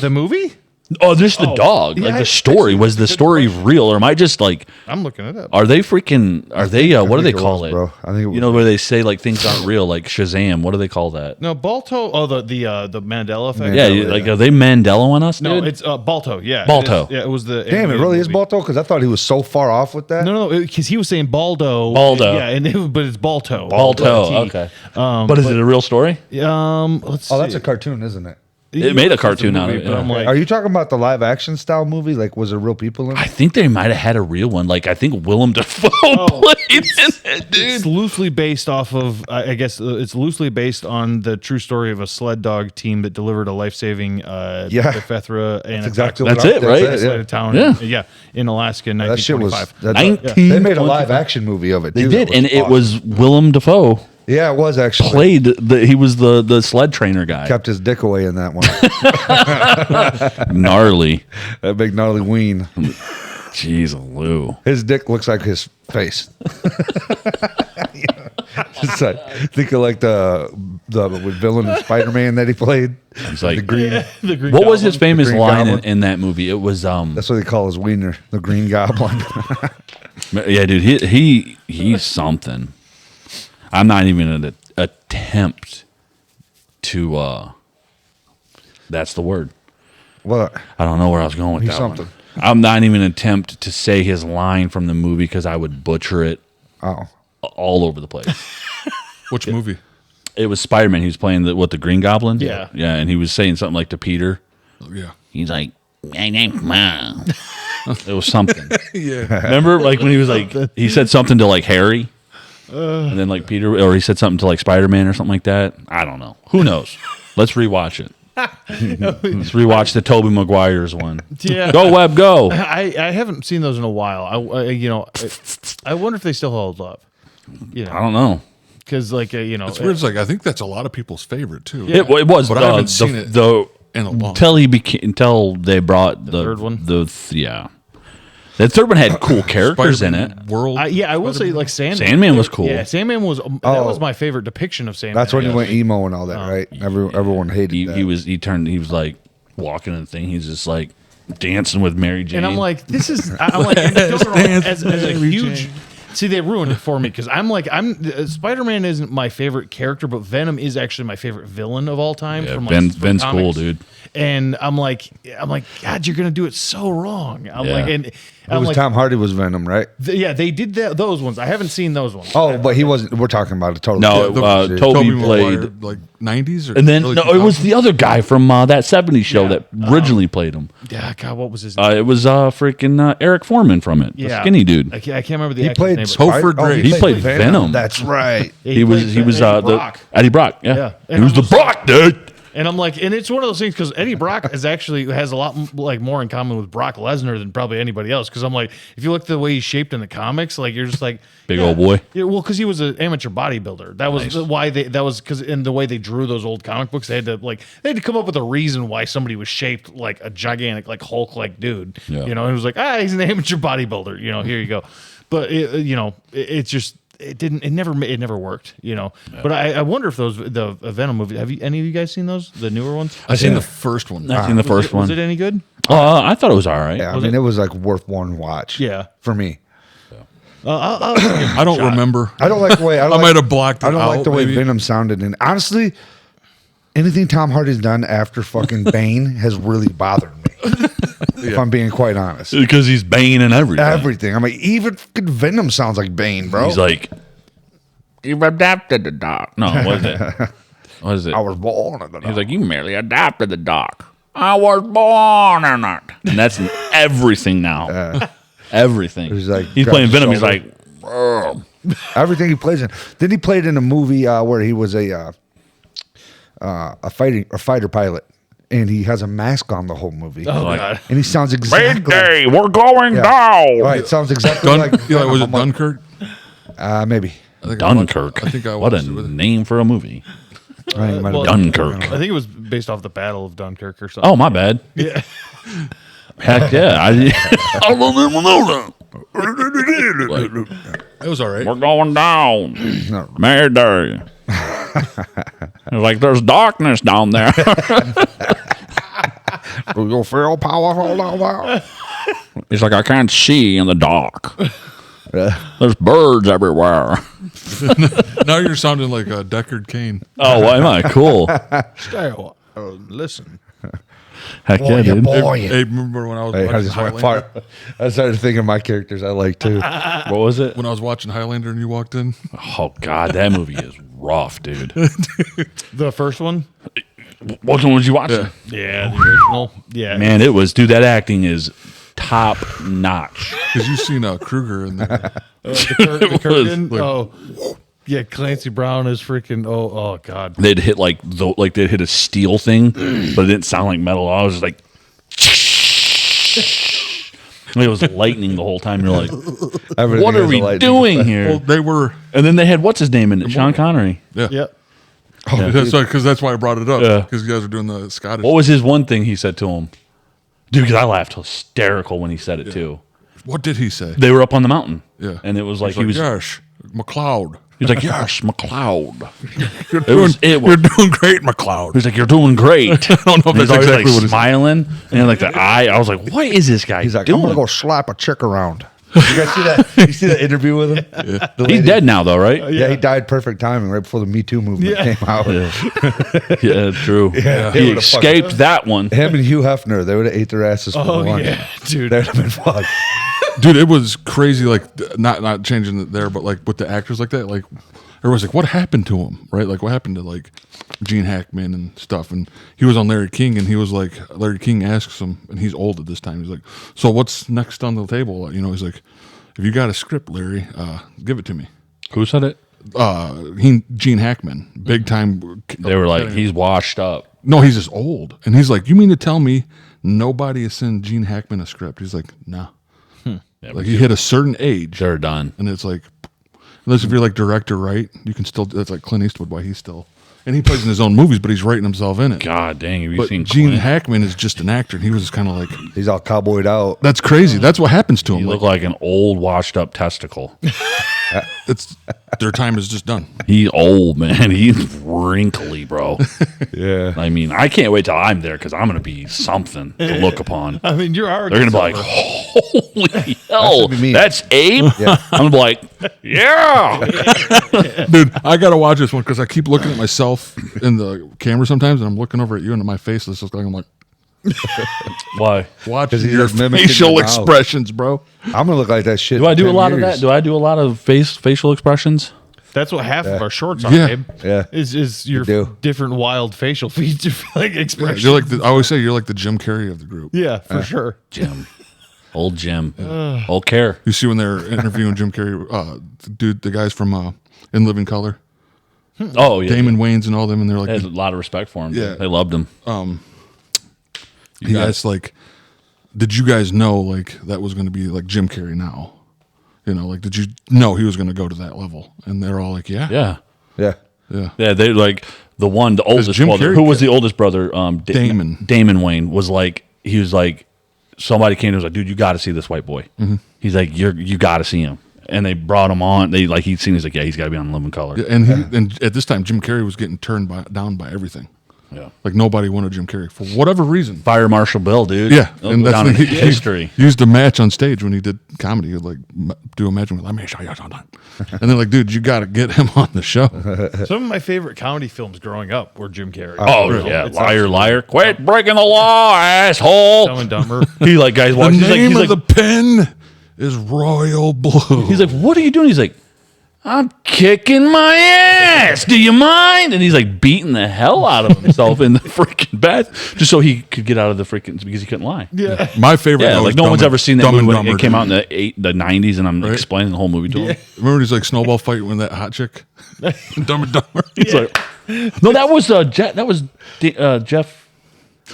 The movie? Oh, just the dog. Like yeah, the story. Was the story real, or am I just like? I'm looking it up. Are they freaking? Are they? What do they think it call was, it, bro. I think it was. You know where they say like things aren't real, like Shazam. What do they call that? No, Balto. Oh, the Mandela effect. Yeah, Mandela, like are they Mandela on us? No, dude? it's Balto. Yeah, Balto. It is. Yeah, it was the. Damn, it really is Balto? Because I thought he was so far off with that. No, because he was saying Baldo. Baldo. Yeah, but it's Balto. Balto. T. Okay, but is it a real story? Let's see. Oh, that's a cartoon, isn't it? It made a It's cartoon out of movie, it. but I'm yeah. like, Are you talking about the live action style movie? Like, was there real people in I it? think they might have had a real one. Like I think Willem Dafoe played in it, dude. it's loosely based off of, I guess it's loosely based on the true story of a sled dog team that delivered a life-saving Bethesda and exactly That's what it, I- right? that's isolated town. Yeah. In Alaska in That shit was. 1925. They made a live action movie of it. They too. did, That and it awesome. was Willem Dafoe Yeah, it was actually. played. He was the sled trainer guy. Kept his dick away in that one. Gnarly. That big gnarly ween. Jeez, Lou. His dick looks like his face. It's like, think of like the villain in Spider-Man that he played. He's like, The green. The Green what was his Goblin. famous Green line Goblin. in that movie? It was That's what they call his wiener, the Green Goblin. yeah, dude. He's something. I'm not even gonna attempt to. That's the word. What? I don't know where I was going with He's that something. one. I'm not even gonna attempt to say his line from the movie because I would butcher it Oh, all over the place. Which movie? It was Spider-Man. He was playing the Green Goblin. Yeah. yeah, and he was saying something like to Peter. Oh, yeah. He's like, "My name's Mom." It was something. Yeah. Remember, like when he was like, he said something to like Harry, and then like Peter, or he said something to like Spider-Man or something like that. I don't know. Who knows? Let's rewatch it. Let's rewatch the Tobey Maguire's one. Yeah. Go Web, go. I haven't seen those in a while. I wonder if they still hold up. I don't know. Because It's weird. It's like, I think that's a lot of people's favorite, too. It was, But I haven't seen it in a long until they brought the third one? Yeah, the third one had cool characters in it. Spider-Man World. I will say like Sandman. Sandman was cool. Yeah, Sandman was that was my favorite depiction of Sandman. that's when he went emo and all that, right? Everyone hated that. He was like walking in the thing. He's just like dancing with Mary Jane. And I'm like, this is. I'm like, and don't get me wrong, as a huge. See, they ruined it for me because Spider-Man isn't my favorite character, but Venom is actually my favorite villain of all time. Yeah, from Ben's comics. cool, dude. And I'm like, God, you're gonna do it so wrong. I'm Yeah. like, and It I'm was like, Tom Hardy was Venom, right? yeah, they did those ones. I haven't seen those ones. Oh, but he wasn't. We're talking about a totally No, different shit. Toby Maguire, played, like 90s? Or and then early no, it was 2000s? the other guy from that '70s show that originally played him. Yeah, God, what was his name? It was freaking Eric Foreman from it, the skinny dude. I can't remember the He actor's played name. Topher Grace. He played Venom. That's right. He was played the Brock. Eddie Brock. Yeah, Yeah. he was the Brock, dude. And I'm like, and it's one of those things because Eddie Brock has a lot like more in common with Brock Lesnar than probably anybody else. Because I'm like, if you look at the way he's shaped in the comics, like you're just like Big old boy. Yeah, well, because he was an amateur bodybuilder. That was why because in the way they drew those old comic books, they had to come up with a reason why somebody was shaped like a gigantic, like Hulk like dude. Yeah. You know, and it was like, he's an amateur bodybuilder. You know, here you go. But it's just. It never worked, you know. Yeah. But I wonder if the Venom movie. Have any of you guys seen those, the newer ones? I seen the first one. I've seen the first one. Was it any good? I thought it was all right. Yeah, I mean, it was like worth one watch. Yeah, for me. I don't remember. I don't like the way. I might have blocked it. I don't like the way maybe. Venom sounded. And honestly, anything Tom Hardy's done after fucking Bane has really bothered me. If I'm being quite honest, Because he's Bane and everything. everything. I'm like, even fucking Venom sounds like Bane, bro. He's like, you've adapted the doc. No, what is it? What is it? I was born in the He's like, you merely adapted the doc. I was born in it. And that's in everything now. Everything. He's like, he's grab playing his Venom. He's shoulder. like, everything he plays in. Then he played in a movie where he was a fighter pilot, and he has a mask on the whole movie. Oh Like- god. And he sounds exactly Mayday, we're going Yeah. down. right. Sounds exactly like was it I'm like, Dunkirk? maybe. I think I Dunkirk. I think I what a watched it with it. name for a movie. I think it might have well, been- Dunkirk. I think it was based off the Battle of Dunkirk or something. Oh, my bad. Yeah. Heck yeah. I don't even know It was all right. We're going down. No. Mayday. It's like there's darkness down there. You'll feel powerful down there. He's like, I can't see in the dark. There's birds everywhere. Now you're sounding like Deckard Cain. Oh, why am I? Cool. Stay a while. Listen. Heck Boy, yeah, dude. boy. Hey, remember when I was Hey, I watching just went Highlander? far. I started thinking of my characters I like too. What was it? When I was watching Highlander and you walked in? Oh, God, that movie is rough, dude. The first one? What one was you watching? Yeah. Yeah, the original. Yeah. Man, it was, dude, that acting is top notch. Because you've seen Kruger in there. The curtain. like- Oh. Yeah, Clancy Brown is freaking oh god. They'd hit they'd hit a steel thing, but it didn't sound like metal. I was just like, it was lightning the whole time. You're like, Everything what are has a we lightning doing effect. here? Well, they were. And then they had what's his name in it? Sean Connery. Yeah. Yep. Oh, that's why I brought it up. Yeah. Because you guys are doing the Scottish. What was his one thing he said to him? Dude, because I laughed hysterical when he said it too. What did he say? They were up on the mountain. Yeah. And it was like He's he was Yes, McLeod. he was like, yes, McLeod. You're doing great, McLeod. He was like, you're doing great. I don't know if he's that's always exactly like what he said. smiling and like the eye. I was like, what is this guy He's like, doing? I'm gonna go slap a chick around. You guys see that? You see that interview with him? The He's lady- dead now though, right? Yeah, he died perfect timing right before the Me Too movement came out. Yeah, true. Yeah. He escaped that one. Him and Hugh Hefner, they would have ate their asses for Oh lunch. yeah, dude. They would have been fucked. Dude, it was crazy. Like, not changing it there, but like with the actors like that, like everyone's like, what happened to him? Right? Like, what happened to like Gene Hackman and stuff? And he was on Larry King, and he was like, Larry King asks him, and he's old at this time. He's like, so what's next on the table? You know, he's like, if you got a script, Larry, give it to me. Who said it? Gene Hackman, big time. They were like, he's washed up. No, he's just old. And he's like, you mean to tell me nobody has sent Gene Hackman a script? He's like, no. Like, he hit a certain age, They're done. and it's like, unless if you're like director, right? You can still, that's like Clint Eastwood, why he's still, and he plays in his own movies, but he's writing himself in it. God dang, have you But seen Gene Clint? Hackman is just an actor, and he was just kind of like, He's all cowboyed out. that's crazy. That's what happens to him. You look like an old washed up testicle. It's their time is just done. He's old, man. He's wrinkly, bro. Yeah. I mean, I can't wait till I'm there because I'm going to be something to look upon. I mean, you're already. They're going to be like, holy hell, be me. that's Abe? Yeah. I'm going to be like, yeah. Dude, I gotta watch this one because I keep looking at myself in the camera sometimes, and I'm looking over at you, and my face is just like, I'm like, Why? watch 'Cause he's your just mimicking facial your mouth. expressions, bro. I'm gonna look like that shit. Do I in do a 10 lot of years. that? Do I do a lot of facial expressions? That's what half of our shorts are, Yeah. Abe. Yeah. Is your do. different wild facial features like expressions. You're like I always say, you're like the Jim Carrey of the group. Yeah, for sure. Jim. Old Jim. Old Care. You see when they're interviewing Jim Carrey, the guys from In Living Color, Oh yeah, Damon Wayans and all them, and they're they had like, a lot of respect for him. Yeah. They loved him. he asked like, did you guys know like that was going to be like Jim Carrey now? You know, like, did you know he was going to go to that level? And they're all like, yeah, Yeah, Yeah. yeah. They like the oldest Jim brother. Carrey Who was the oldest brother? Damon. Damon Wayne was like, he was like, somebody came to him and was like, dude, you got to see this white boy. He's like, you got to see him. And they brought him on. They like he'd seen. He's like, yeah, he's got to be on Living Color. Yeah, and at this time, Jim Carrey was getting turned down by everything. Yeah. Like nobody wanted Jim Carrey for whatever reason. Fire Marshal Bill, dude. Yeah, They'll and go that's down in he history. used a match on stage when he did comedy. He'd like do a match with, let me show you something. And they're like, dude, you got to get him on the show. Some of my favorite comedy films growing up were Jim Carrey. Oh Really. yeah, It's liar, absolutely- liar! Quit breaking the law, asshole. Dumb and Dumber. He like guys The watch. name He's of the pen is Royal Blue. he's like, what are you doing? He's like, I'm kicking my ass. Do you mind? And he's like beating the hell out of himself in the freaking bath just so he could get out of the freaking because he couldn't lie. Yeah. my favorite. Yeah, though, like is no Dumb one's and- ever seen that Dumb movie and when Dumber, it came dude. out in the 90s, and I'm explaining the whole movie to him. Remember he's like snowball fight with that hot chick? Dumb and Dumber. He's like, no, that was Jeff.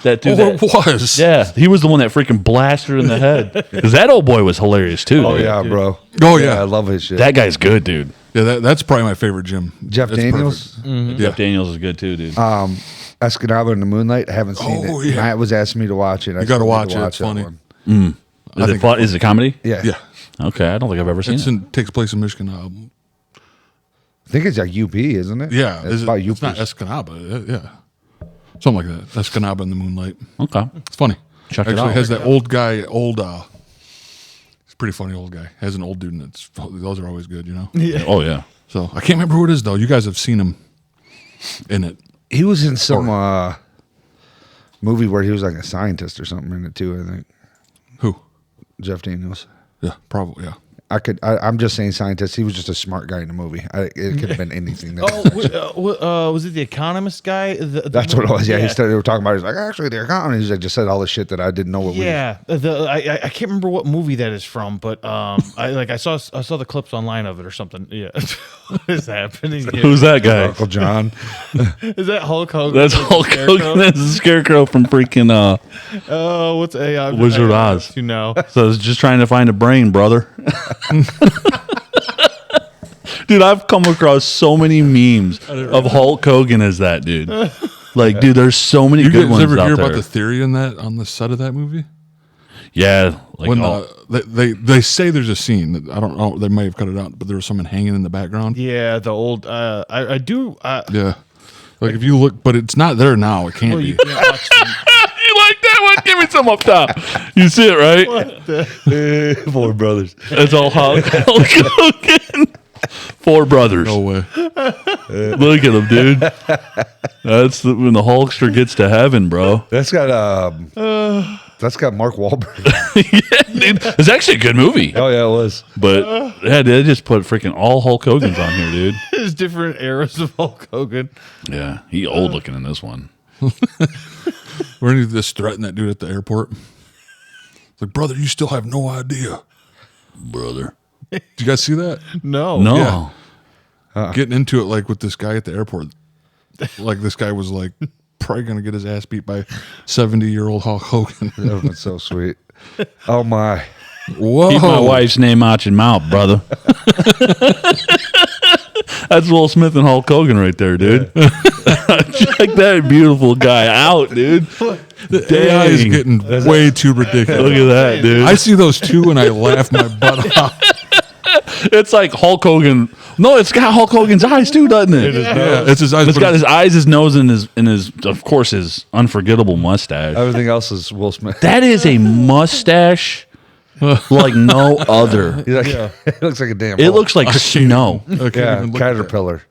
That dude. Oh, that- it was. yeah, he was the one that freaking blasted her in the head. Because that old boy was hilarious too. Oh dude. yeah, bro. Oh, yeah. I love his shit. That guy's good, dude. Yeah, that's probably my favorite Jim. Jeff That's Daniels? perfect. Jeff Yeah. Daniels is good too, dude. Escanaba in the Moonlight. I haven't seen Oh, it. yeah. Matt was asking me to watch it. I You got to still need watch it. to It's that funny. one. Is it fun? Is it comedy? Yeah. Yeah. Okay, I don't think I've ever seen it. Takes place in Michigan. I think it's like UP, isn't it? Yeah. It's about UP. It's not Escanaba. Yeah. Something like that. Escanaba in the Moonlight. Okay. It's funny. Check it Actually, out. has that old guy, he's a pretty funny old guy. Has an old dude, and those are always good, you know? Oh yeah. So I can't remember who it is, though. You guys have seen him in it. He was in some movie where he was like a scientist or something in it too. I think Who? Jeff Daniels. Yeah, probably, yeah. I'm just saying scientist. He was just a smart guy in the movie. It could have been anything. Was it the Economist guy? That's what it was. Yeah, they were talking about. He's like, actually, the economy. He's like, just said all the shit that I didn't know what. Yeah, I can't remember what movie that is from, but I saw the clips online of it or something. Yeah, what is happening here? Who's that guy? Uncle John. Is that Hulk Hogan? That's with the Hulk scarecrow? Hogan. That's the Scarecrow from freaking Oh, what's Wizard of Oz. You know, So I was just trying to find a brain, brother. Dude, I've come across so many memes of Hulk Hogan as that dude. Like, dude, there's so many You good guys ones ever out hear there. about the theory in that on the set of that movie? Yeah, like When all- they say there's a scene that I don't know, they may have cut it out, but there was someone hanging in the background. yeah, the old. I do. Yeah. Like if you look, but it's not there now. It can't Well, be. you can't watch them. you like that one? Give me some up top. You see it, right? Four brothers. It's all Hulk Hogan. Four brothers. No way. Look at him, dude. That's when the Hulkster gets to heaven, bro. That's got Mark Wahlberg. Yeah, dude, it's actually a good movie. Oh yeah, it was. But yeah, they just put freaking all Hulk Hogan's on here, dude. There's different eras of Hulk Hogan. Yeah, he old looking in this one. We're going to just threaten that dude at the airport. It's like, brother, you still have no idea. Brother. Did you guys see that? No, No. Yeah. Getting into it like with this guy at the airport. Like this guy was like probably going to get his ass beat by 70-year-old Hulk Hogan. That would been so sweet. Oh my. Whoa. Keep my wife's name out your mouth, brother. That's Will Smith and Hulk Hogan right there, dude. Check that beautiful guy out, dude. The AI is Dang. getting way too ridiculous. Look at that, dude. I see those two and I laugh my butt off. It's like Hulk Hogan. No, it's got Hulk Hogan's eyes too, doesn't it? Yeah, it's his eyes. It's but got his eyes, his nose, and his of course, his unforgettable mustache. Everything else is Will Smith. That is a mustache like no other. He's like, it looks like a damn. It Hulk. looks like snow. I can't yeah, even look at that. caterpillar.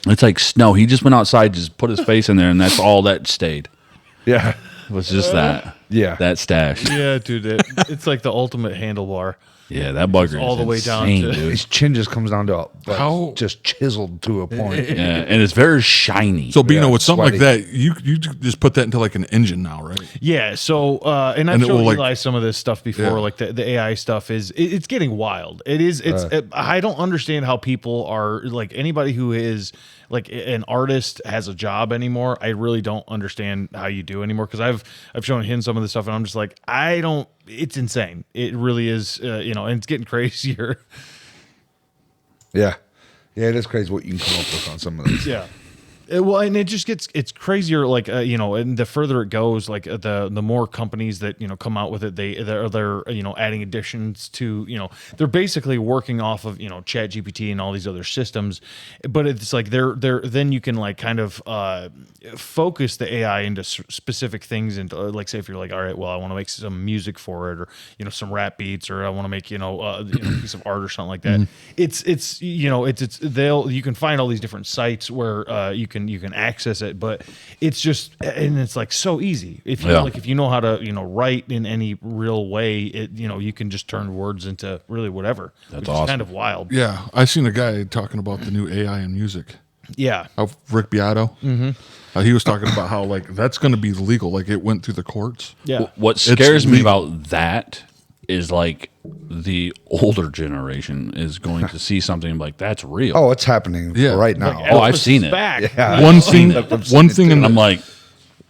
It's like snow. He just went outside, just put his face in there, and that's all that stayed. Yeah. It was just that. Yeah. That stash. Yeah, dude, it's like the ultimate handlebar. Yeah, that bugger all is the way down insane, to- dude. His chin just comes down to How- just chiseled to a point. Yeah, and it's very shiny. So Bino, Yeah, with something sweaty. like that, you just put that into like an engine now, right? Yeah, so and I've And it shown will, like- Eli some of this stuff before, Yeah. like the AI stuff it's getting wild. I don't understand how people are like anybody who is like an artist has a job anymore. I really don't understand how you do anymore because I've shown him some of this stuff and I'm just like I don't. It's insane. It really is. And it's getting crazier. Yeah. Yeah, it is crazy what you can come up with on some of these. Yeah. Well, and it just it's crazier. Like and the further it goes, like the more companies that come out with it, they're adding additions to they're basically working off of Chat GPT and all these other systems, but it's like they're then you can like kind of focus the AI into specific things and like say if you're like all right, well I want to make some music for it or some rap beats or I want to make a piece of art or something like that. It's you can find all these different sites where you can access it, but it's just and it's like so easy if you if you know how to write in any real way. It you can just turn words into really whatever. That's which awesome. is kind of wild. Yeah, I seen a guy talking about the new AI in music. Yeah. Rick Beato. Mm-hmm. He was talking about how like that's going to be legal. Like it went through the courts. Yeah. What scares me legal. about that is like the older generation is going to see something like that's real. Oh, it's happening Yeah. right now. Oh, I've Elvis seen is it. Back. Yeah. One thing, I've one seen thing, it in I'm like,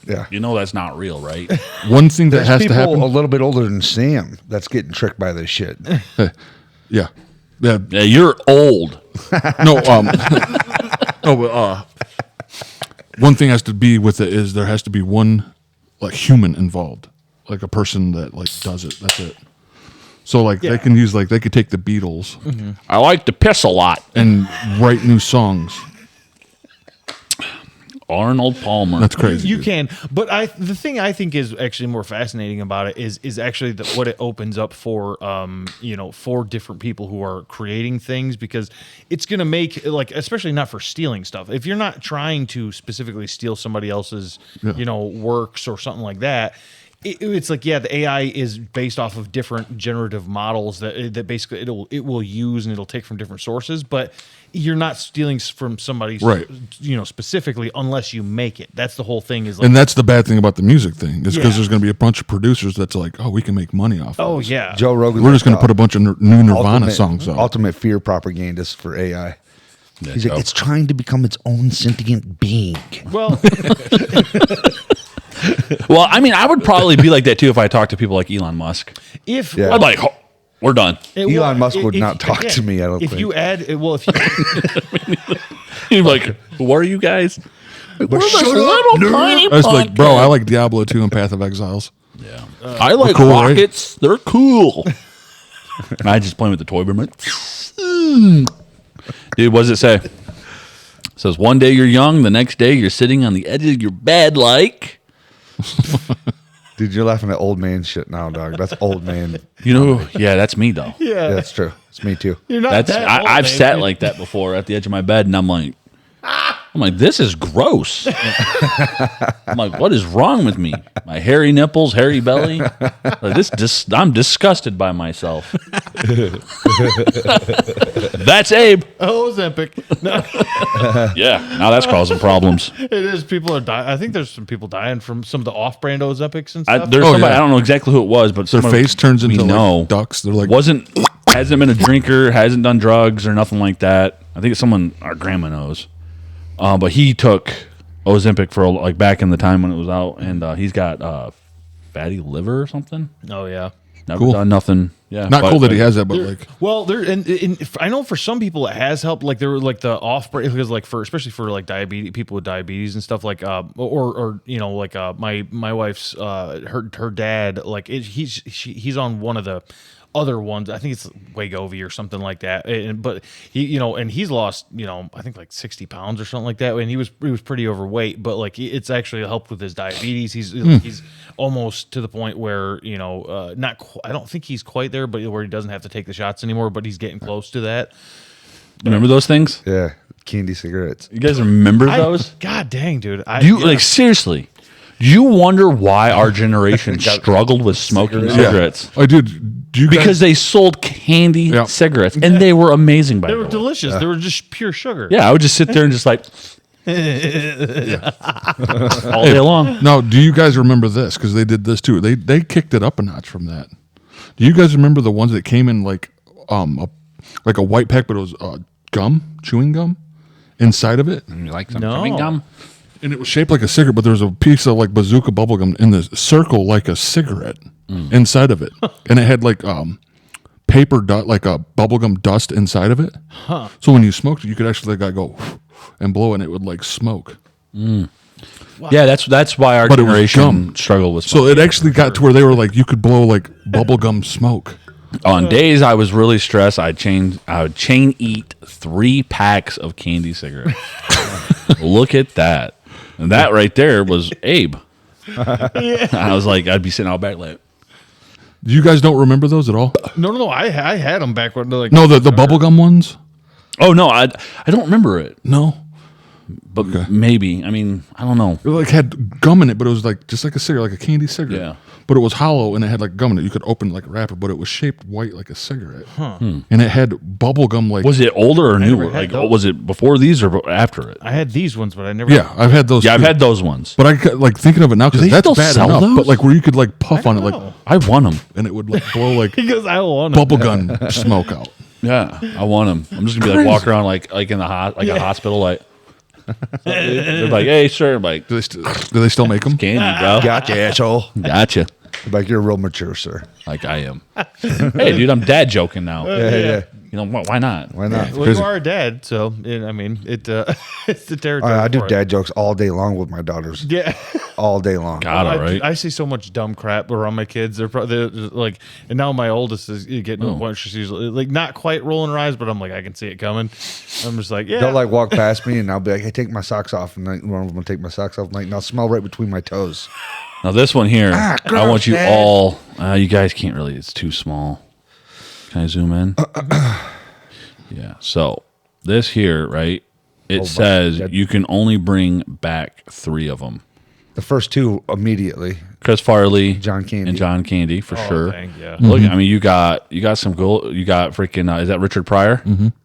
Yeah. that's not real, right? one thing that There's has to people happen. a little bit older than Sam that's getting tricked by this shit. Yeah, Yeah, you're old. no, no, but one thing has to be with it is there has to be one like human involved, like a person that like does it. That's it. So like they can use they could take the Beatles I like to piss a lot. and write new songs. Arnold Palmer. That's crazy. You dude. can, but the thing I think is actually more fascinating about it is actually what it opens up for for different people who are creating things because it's going to make like especially not for stealing stuff. If you're not trying to specifically steal somebody else's works or something like that. It's like the AI is based off of different generative models that basically it will use and it'll take from different sources, but you're not stealing from somebody Right. Specifically unless you make it. That's the whole thing is like And that's the bad thing about the music thing is because Yeah. there's going to be a bunch of producers that's like, oh, we can make money off. of this. yeah. Joe Rogan. We're just going to put a bunch of new Nirvana songs out. Ultimate fear propagandist for AI. He's like, Joe. it's trying to become its own sentient being. Well, Well, I mean, I would probably be like that too if I talked to people like Elon Musk. if Yeah. I'm like, we're done. Elon Musk would not talk to me, I don't if think. you add, if you, He's like, who are you guys? But shut up, nerd. I was like, bro, I like Diablo 2 and Path of Exiles. Yeah. I like cool, right? rockets. They're cool. And I just play with the toy bear. I'm like, dude, what does it say? It says, one day you're young, the next day you're sitting on the edge of your bed like. Dude, you're laughing at old man shit now, dog. That's old man. You know, yeah, that's me though. Yeah, that's true. It's me too. you're not That's that old, I've man. sat like that before at the edge of my bed, and I'm like, this is gross. I'm like, what is wrong with me? My hairy nipples, hairy belly. Like, I'm disgusted by myself. That's Abe. Oh, Ozempic. No, Yeah, now that's causing problems. it is. People are dying. I think there's some people dying from some of the off-brand Ozempics and stuff. There's Oh, somebody, yeah. I don't know exactly who it was, but Their somebody face turns we into know like ducks. They're like, hasn't been a drinker, hasn't done drugs or nothing like that. I think it's someone our grandma knows. But he took Ozempic for like back in the time when it was out, and he's got fatty liver or something. Oh yeah. Never Cool. done nothing. Yeah, not but- cool that he has that, but like, Well, there and I know for some people it has helped. Like there were like the off because like for especially for like diabetes people with diabetes and stuff like or like my wife's her dad like he's on one of the other ones. I think it's Wegovy or something like that. But he and he's lost I think like 60 pounds or something like that. And he was pretty overweight. But like it's actually helped with his diabetes. He's almost to the point where I don't think he's quite there, but where he doesn't have to take the shots anymore. But he's getting close to that. Remember those things? Yeah, candy cigarettes. You guys remember those? God dang, dude! Do you like seriously? Do you wonder why our generation struggled with smoking cigarettes? Oh, dude, do you guys, Because they sold candy Yeah. cigarettes, and they were amazing. By They the were way. delicious. They were just pure sugar. Yeah, I would just sit there and just like all day long. now, do you guys remember this? Because they did this too. They kicked it up a notch from that. Do you guys remember the ones that came in like a white pack, but it was chewing gum inside of it, You like some No. chewing gum? and it was shaped like a cigarette, but there was a piece of like bazooka bubble gum in the circle like a cigarette inside of it, and it had like paper dust, like a bubblegum dust inside of it. So when you smoked it, you could actually like go and blow, and it would like smoke. Yeah, that's why our But it was generation gum. struggled with So it actually got to where they were like you could blow like bubblegum smoke. On days I was really stressed, I would chain eat 3 packs of candy cigarettes. Look at that. And that right there was Abe. I was like, I'd be sitting out back like, You guys don't remember those at all? No. I had them back when like No, the bubblegum ones? oh no, I don't remember it. No. But maybe. I mean, I don't know. It like had gum in it, but it was like just like a cigarette, like a candy cigarette. Yeah. But it was hollow and it had like gum in it. You could open like a wrapper, but it was shaped white like a cigarette. And it had bubble gum like Was it older or newer? never had Like, those. was it before these or after it? I had these ones, but I never. Yeah, I've had those. Yeah, I've too. had those ones. But I like thinking of it now because they that's still bad sell enough. those? But like where you could like puff on it like know. I want them. and it would like blow like because I want 'em. bubble gun smoke out. Yeah, I want them. I'm just gonna be like walking around like in the a hospital like. They're like, hey, sir. I'm like, Do they still make them? candy, bro. Gotcha, asshole. Gotcha. Like you're real mature, sir. Like I am. Hey, dude, I'm dad joking now. Yeah. You know why not? Why not? Well, you are a dad, so I mean, it's the territory. I do for it. dad jokes all day long with my daughters. Yeah. All day long. God, all right. I see so much dumb crap around my kids. They're like, and now my oldest is getting to a point where she's like not quite rolling her eyes, but I'm like, I can see it coming. I'm just like, yeah. They'll like walk past me and I'll be like, hey, take my socks off. And like, one of them will take my socks off. I'm like, now smell right between my toes. Now this one here, I gross, want you Dad. all. You guys can't really. It's too small. Can I zoom in? Yeah. So this here, right? It says that- you can only bring back 3 of them. The first 2 immediately. Chris Farley, John Candy. and John Candy for sure. Yeah. Look, I mean, you got some goal. You got freaking. Is that Richard Pryor?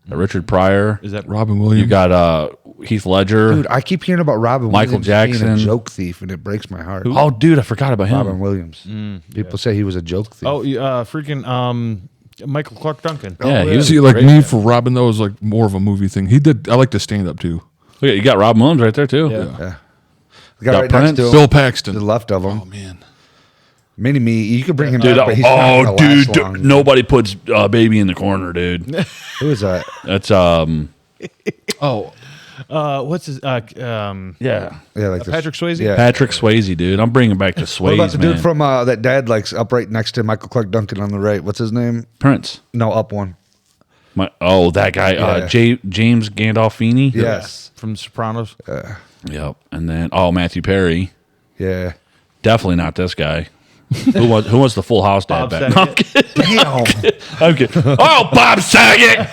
Richard Pryor. Is that Robin Williams. You got Heath Ledger. Dude, I keep hearing about Robin Michael Williams being Jackson. a joke thief, and it breaks my heart. Oh, dude, I forgot about him. Robin Williams. People say he was a joke thief. Oh, freaking Michael Clark Duncan. Yeah, he was See, like great. me for Robin, though, was like more of a movie thing. He did. I like to stand up too. Look at you got Robin Williams right there too. Yeah. The guy Got right Prince. next to him, Bill to Paxton. the left of him. Oh man. Mini me, you could bring him Dude, back, but he's not gonna last long. nobody puts baby in the corner, dude. Who is that? That's Oh, What's his? yeah, Yeah, like this- Patrick Swayze? Yeah. Patrick Swayze, dude. I'm bringing back the Swayze, What about the man. dude from that dad likes up right next to Michael Clark Duncan on the right? What's his name? Prince? No, up one. That guy, Yeah. James Gandolfini. Yes. From Sopranos. Yep. And then Matthew Perry. Yeah. Definitely not this guy. Who was the Full House dad Bob back? No, I'm Saget. kidding. Damn. I'm kidding. Oh, Bob Saget.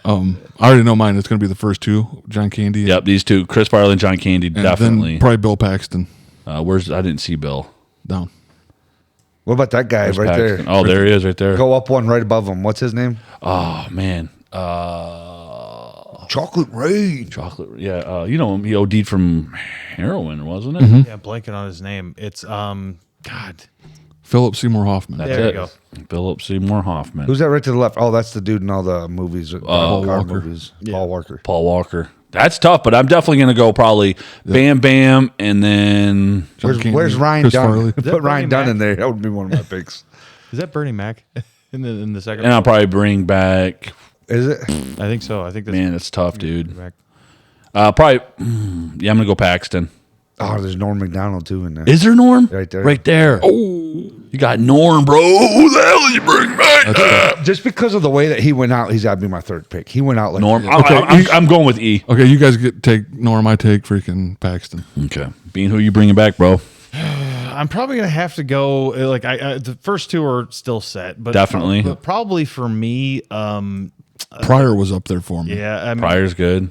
I already know mine. It's going to be the first 2, John Candy. Yep, these two, Chris Farley and John Candy, And definitely. then probably Bill Paxton I didn't see Bill. down. What about that guy Where's right Paxton? there? Oh, there he is, right there. Go up one right above him. What's his name? Oh man, Chocolate Rain. chocolate. Yeah, you know him. He OD'd from heroin, wasn't it? Yeah, blanking on his name. It's God. Philip Seymour Hoffman. That's There it. you Philip Seymour Hoffman. Who's that right to the left? Oh, that's the dude in all the movies. Paul car Walker. movies. Paul Walker. Paul Walker. That's tough, but I'm definitely gonna go probably Bam Bam, and then John Where's, Candy, where's Ryan Chris Dunn? Farley. Put Bernie Ryan Dunn Mac? in there. That would be one of my picks. Is that Bernie Mac in the second? and I'll probably bring back. Is it? I think so. I think that's Man, it's tough, dude. Mac. Probably. I'm gonna go Paxton. Oh, there's Norm McDonald too in there. Is there Norm? Right there. Right there. Oh, you got Norm, bro. Who the hell did you bring back? Just because of the way that he went out, he's got to be my third pick. He went out like Norm. Okay, I'm going with E. Okay, you guys take Norm. I take freaking Paxton. Okay, Bean, who you bringing back, bro? I'm probably gonna have to go. Like I the first 2 are still set, but Definitely. but probably for me, Pryor was up there for me. yeah. I mean, Pryor's good.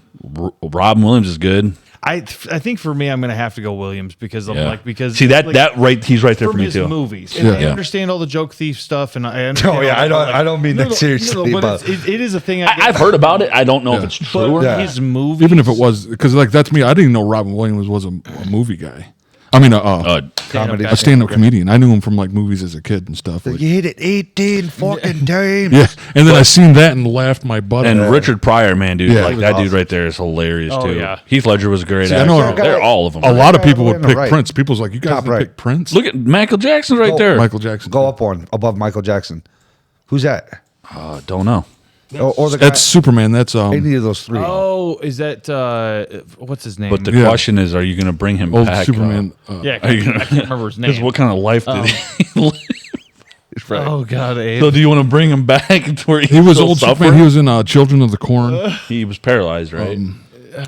Robin Williams is good. I think for me, I'm gonna have to go Williams because I'm because see that like, that right. He's right there for from me his too. movies. And I Yeah. understand all the joke thief stuff, and I understand. Oh, yeah, all I don't mean that seriously, but but- it is a thing. I've heard about it. I don't know if it's true or But not. Yeah. his movies, Even if it was, because like that's me. I didn't even know Robin Williams was a movie guy. I mean, Comedy. a stand-up comedian. I knew him from like movies as a kid and stuff. Like, You hit it 18 fucking times. yeah, and then I seen that and laughed my butt And off. Richard Pryor, man, dude, Yeah. like He was that dude awesome. right there is hilarious Oh, too. yeah. Heath Ledger was a great I actor. know They're all of them. a lot of people Yeah, would pick right. Prince. People's like, you guys Top didn't right. pick Prince. Look at Michael Jackson right there. Michael Jackson. Go up one above Michael Jackson. Who's that? Don't know. Or the guy. That's Superman. That's Any of those three. Oh, is that what's his name? But the Yeah. question is, are you going to bring him old back? Superman. yeah, Are you I gonna- can't remember his Because name. what kind of life did he live? Right. Oh God, Abe. So do you want to bring him back to where He was still old suffer? Superman. He was in Children of the Corn. He was paralyzed, right?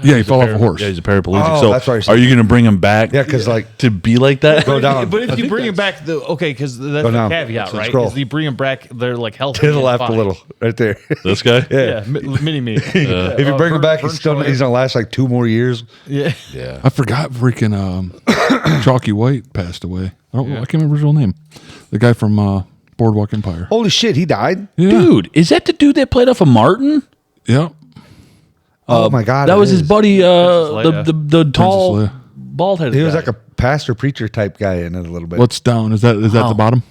Yeah, he fell off a horse. Yeah, he's a paraplegic. Oh, so that's right. are you going to bring him back? Yeah, because like to be like that. go down. But if you bring him back, because that's Go the down. caveat, So right? scroll. Because you bring him back, they're like healthy. to the and left fine. a little, right there. This guy. Yeah, mini me. If you bring him back, he's gonna last like 2 more years. Yeah. Yeah. I forgot freaking Chalky White passed away. I can't remember his real name. The guy from Boardwalk Empire. Holy shit, he died. Yeah. Dude, is that the dude that played off of Martin? Yeah. Oh my god, That it was his is. buddy, Leia. the tall, Leia. bald headed. He was like a pastor preacher type guy in it a little bit. What's down? Is that the bottom?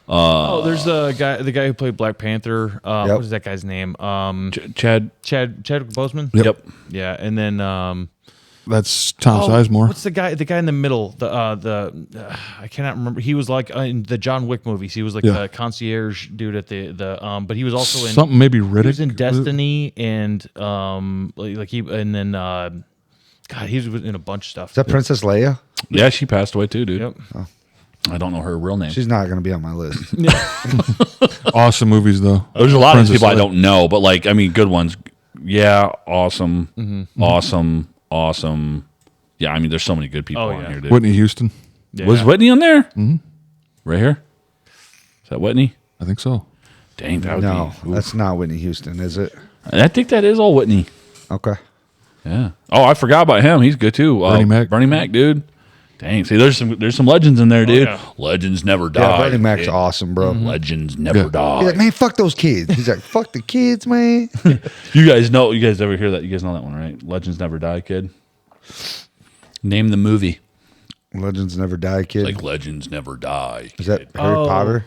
Oh, there's the guy who played Black Panther. Yep. What is that guy's name? Chad. Chadwick Boseman. Yep. Yeah, and then That's Tom oh, Sizemore. what's the guy? The guy in the middle. I cannot remember. He was like in the John Wick movies. He was like Yeah. the concierge dude at the but he was also in Something maybe He Riddick. was in Destiny and like he and then God, he was in a bunch of stuff. Is that Princess Leia? Yeah, she passed away too, dude. Yep. I don't know her real name. She's not going to be on my list. Awesome movies though. There's a lot of Princess people I Leia. don't know, but like, I mean, good ones. Yeah, awesome, Mm-hmm. awesome. Yeah, I mean, there's so many good people Oh, on yeah. here, dude. Whitney Houston. Yeah. Was Whitney on there? Mm-hmm. Right here. Is that Whitney? I think so. Dang, that would No, be. that's not Whitney Houston, is it? I think that is all Whitney. Okay. Yeah. Oh, I forgot about him. He's good too. Bernie Mac, dude. Dang. See, there's some legends in there, dude. yeah. Legends never die. Yeah, Bernie Mac's kid. awesome, bro. Legends never Yeah. He's die. like, man, fuck those kids. He's like, fuck the kids, man. You guys ever hear that? You guys know that one, right? Legends never die, kid. Name the movie. Legends never die, kid. Like Legends never die. Is that kid. Harry Potter?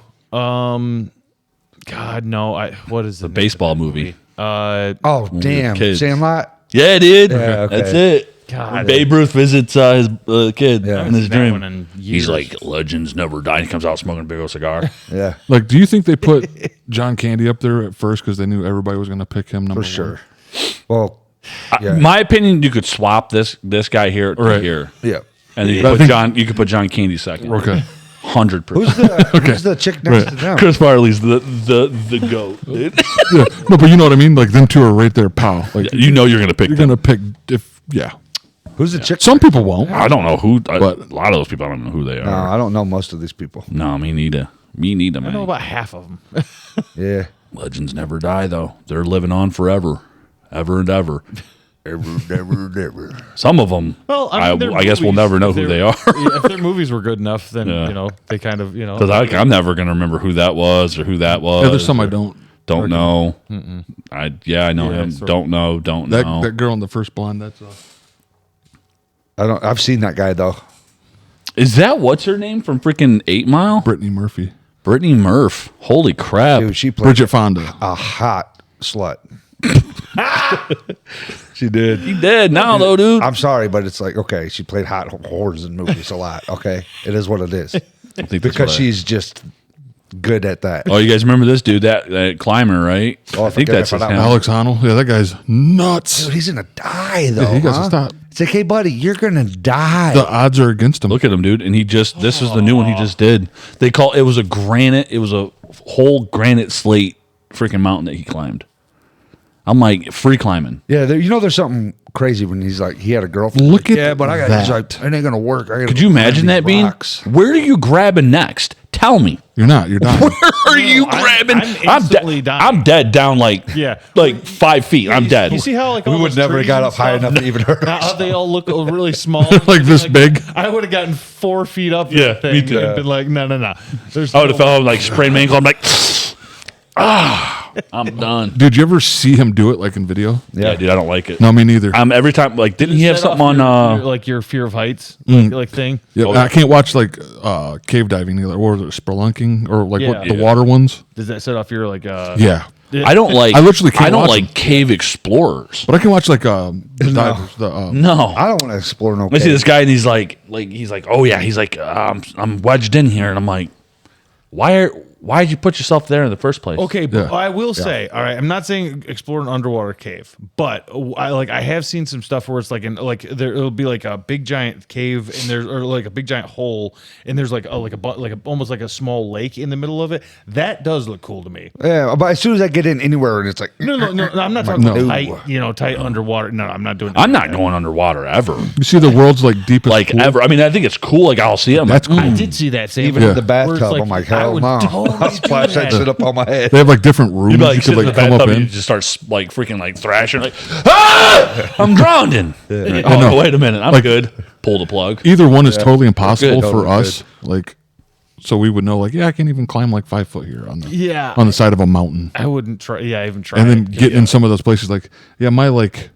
God, no. What is the name of baseball that movie. Oh, damn. kids. Sandlot? Yeah, dude. Yeah, okay. That's it. God. When Babe Ruth visits his kid Yeah. in his That one dream. in He's years. like, Legends never die. And he comes out smoking a big old cigar. Yeah, Like, do you think they put John Candy up there at first because they knew everybody was going to pick him number for one? sure. Well, yeah. My opinion, you could swap this guy here to Right. here. yeah. And then you could put John Candy second. Okay. 100%. Who's the chick next to them? Chris Farley's the goat, dude. Yeah. No, but you know what I mean? Like, them two are right there, pal. Like, You know you're gonna pick you're them. going to pick yeah. Who's the chick? Some people won't. I don't know who, But- a lot of those people I don't know who they No, are. I don't know most of these people. No, me neither. Me neither, I know man. about half of them. Yeah. Legends never die though. They're living on forever, ever and ever. Never. Some of them, Well, I, mean, I guess we'll never know who they are. Yeah, if their movies were good enough, then Yeah. they kind of Because I'm never gonna remember who that was or who that was. Yeah, there's some I or don't. don't know. I know him. sort of. Don't know. That girl in the first blonde, that's I've seen that guy though. Is that what's her name from freaking 8 Mile? Brittany Murphy. Brittany Murph. Holy crap! Dude, she played Bridget Fonda. a hot slut. She did. He dead now though, dude. I'm sorry, but it's like, okay, she played hot whores in movies a lot. Okay. It is what it is. I think that's Because what she's just good at that. Oh, you guys remember this dude? That climber, right? Oh, I I think forget that's his about name. that one. Alex Honnold. Yeah, that guy's nuts. Dude, he's gonna die though. he got to huh? stop. It's like, hey buddy, you're gonna die. The odds are against him. Look at him, dude. And this is the new one he just did. It was a whole granite slate freaking mountain that he climbed. I'm like, free climbing. Yeah, there's something crazy when he's like, he had a girlfriend. Look Like, at yeah, but I got. that. He's like, it ain't gonna work. Could you imagine that being? Where are you grabbing next? Tell me. You're not. You're dying. Where are you I'm- grabbing? I'm instantly dying. I'm dead down like Yeah. 5 feet. I'm dead. You see how like We all would those never have trees got and up high stuff, enough to even hurt How us. they all look really small, Like this big. I would have gotten 4 feet up. Yeah, that thing me too. And been like, no. There's I would have fell like sprained my ankle. I'm like, I'm done. Did you ever see him do it like in video? Yeah, dude, I don't like it. No, me neither. Every time, like, didn't he have set off something on? your, like your fear of heights, Mm. like thing. Yeah, I can't watch like cave diving either, or spelunking, or like what the Yeah. water ones. Does that set off your like? Yeah, I don't like. I literally can't I don't watch like them. cave explorers. but I can watch like the divers. The No, I don't want to explore no I see cave. this guy and he's like, oh yeah, he's like, I'm wedged in here, and I'm like, why'd you put yourself there in the first place? Okay, but Yeah. I will say, all right, I'm not saying explore an underwater cave, but I have seen some stuff where it's like it'll be like a big giant cave and there's or like a big giant hole and there's like almost like a small lake in the middle of it. That does look cool to me. Yeah, but as soon as I get in anywhere and it's like, No, I'm not talking No. about tight underwater. No, I'm not doing. I'm not going underwater ever, you see the world's like deepest like pool? ever. I mean, I think it's cool. Like I'll see it. I'm That's like, cool. I did see that same even Yeah. in the where it's bathtub, I'm like, I hell would no. totally I'll splash do that shit up on my head. They have like different rooms you'd be you like could sitting in like the come up bathtub and in. you just start like freaking like thrashing, like, I'm drowning. Like, oh, no. wait a minute, I'm Like- good. Pull the plug. Either one is totally impossible good. for Totally us. Like, so we would know, like, yeah, I can't even climb like 5 foot here on the side of a mountain, I wouldn't try. Yeah, I even tried. and then get in some of those places. Like, yeah, my like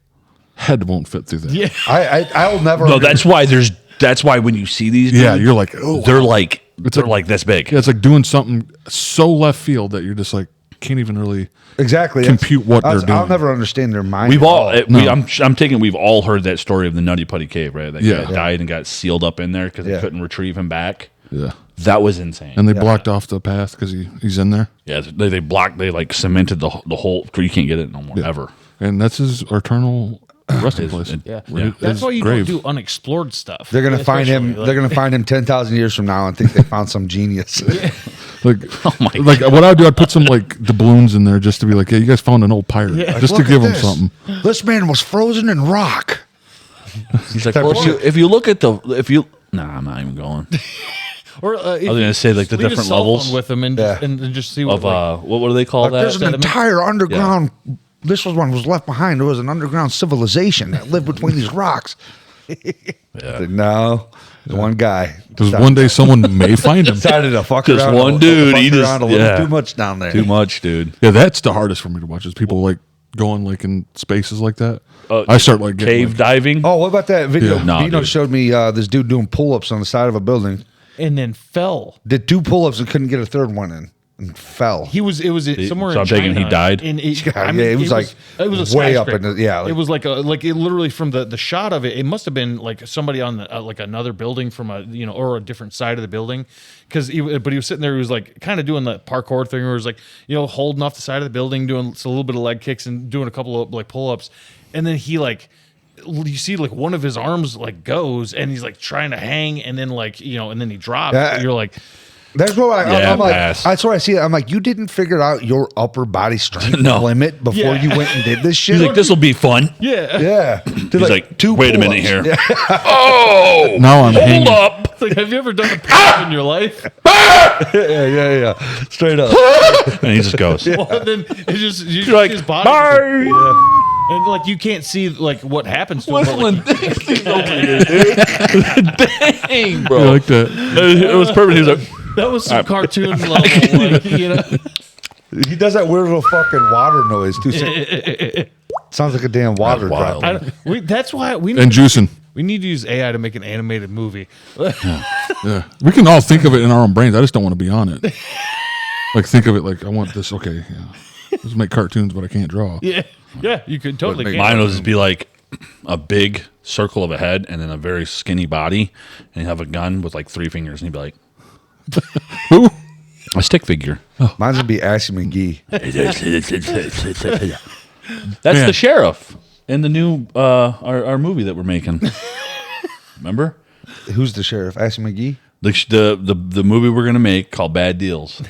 head won't fit through that. Yeah, I'll never. No, that's why when you see these, Yeah, dudes, you're like, oh, they're like It's they're like- like this big. yeah, it's like doing something so left field that you're just like can't even really. exactly compute what they're I'll doing. never understand their mind. We've at all, all. I'm taking. We've all heard that story of the Nutty Putty Cave, right? That Yeah. guy died and got sealed up in there because they Yeah. couldn't retrieve him back. Yeah, That was insane. and they blocked off the path because he's in there, yeah, they blocked. They like cemented the whole. You can't get it no more ever. and that's his eternal resting place. yeah. His That's why you grave. don't do unexplored stuff. They're gonna find him. Especially, They're gonna find him 10,000 years from now and think they found some genius. Like, Oh my like what I'd do, I'd put some like doubloons in there just to be like, yeah, you guys found an old pirate, Yeah. just to Look give at them this. something. This man was frozen in rock. He's like, well, if you look at nah, I'm not even going. Or I was gonna say like the leave a different cell phone levels with them and Yeah. and just see what of what do they call that? There's an sediment? entire underground. This was one was left behind. There was an underground civilization that lived between these rocks. No, there's one guy. Because one day someone may find him. Decided to fuck Just around. one dude, he just- around a little yeah. too much down there. Too much, dude. Yeah, that's the hardest for me to watch. Is people like going like in spaces like that. Oh, I start like getting, Cave like, diving. Oh, what about that video? Yeah. No, Bino dude. showed me this dude doing pull-ups on the side of a building. and then fell. Did 2 pull-ups and couldn't get a third one in and fell. It was somewhere so in I'm taking China. he died? And Yeah, it was like it was a way up in skyscraper. the- yeah, like- it was like it literally from the shot of it. It must have been like somebody on the like another building from or a different side of the building but he was sitting there. He was like kind of doing the parkour thing, where he was like holding off the side of the building, doing a little bit of leg kicks and doing a couple of like pull ups, and then he like. You see, like one of his arms like goes, and he's like trying to hang, and then like and then he drops. Yeah. You're like, That's what Yeah, I'm like. pass. That's what I see. I'm like, you didn't figure out your upper body strength No. limit before Yeah. you went and did this shit. He's like, this will be fun. yeah, yeah. Did He's like, 2 wait a minute pull-ups. here. Yeah. Oh, now I'm hold hanging. up. It's like, have you ever done a pull-up in your life? yeah. Straight up. And he just goes. Well, then it just you You're like, see his body, bye. and like you can't see like what happens to him. but, like, Whistling Dixie's over here, dude. Dang, You bro. like that? It was perfect. He was like, that was some cartoon level, like, He does that weird little fucking water noise too. Sounds like a damn water That's wild. drop. That's why we And juicing. we need to use AI to make an animated movie. Yeah, we can all think of it in our own brains. I just don't want to be on it. Like think of it like I want this. Okay, yeah. Let's make cartoons, but I can't draw. yeah, you could totally. make can. mine would just be like a big circle of a head and then a very skinny body, and he'd have a gun with like 3 fingers, and he'd be like, Who? a stick figure. Mine's gonna be Ashley McGee. That's the sheriff in the new our movie that we're making. Remember Who's the sheriff? Ashley McGee. the movie we're gonna make called Bad Deals?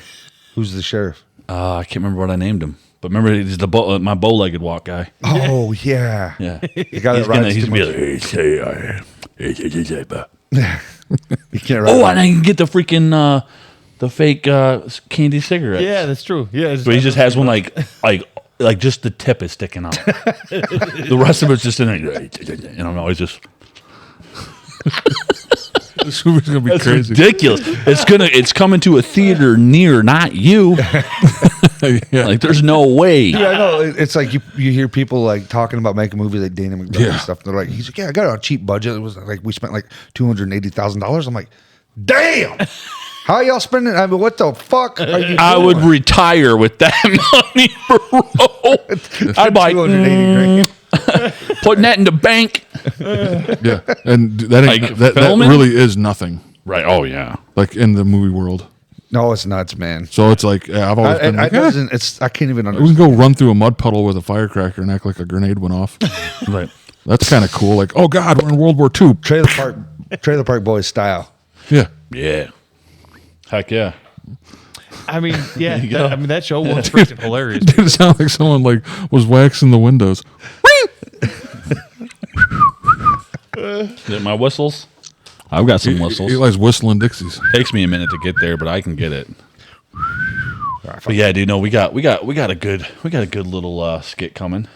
Who's the sheriff? I can't remember what I named him, but remember he's the my bow-legged walk guy. Oh yeah. Yeah, The guy that he's gonna rides he's too gonna be much. like, "Hey, say I." You can't ride. Oh, and I can get the freaking the fake candy cigarettes. Yeah, that's true. Yeah, So he just has one like just the tip is sticking out. The rest of it's just in there. And I'm always just This movie's gonna be it's crazy. ridiculous. It's coming to a theater near, not you. Yeah. Like there's no way. Yeah, I know. It's like you hear people like talking about making movies like Dana McDonough Yeah. and stuff. They're like, he's like, yeah, I got it on a cheap budget. It was like we spent like $280,000. I'm like, damn. How y'all spending? I mean, what the fuck are you? I would doing? retire with that money, bro. I'd be like, 280 grand. putting that in the bank. Yeah, and that ain't, Like that filming? really is nothing. Right. Oh yeah. Like in the movie world. No, it's nuts, man. So it's like I've always been like, I can't even we can understand. go run through a mud puddle with a firecracker and act like a grenade went off. Right. That's kind of cool. Like, oh God, we're in World War II. Trailer Park Boys style. Yeah. Yeah. Heck yeah. I mean, yeah. I mean, that show was freaking hilarious. Dude, it sounded like someone like was waxing the windows. Is it my whistles? I've got some whistles. Eli's whistling Dixies. Takes me a minute to get there, but I can get it. But yeah, dude, no, we got a good little skit coming.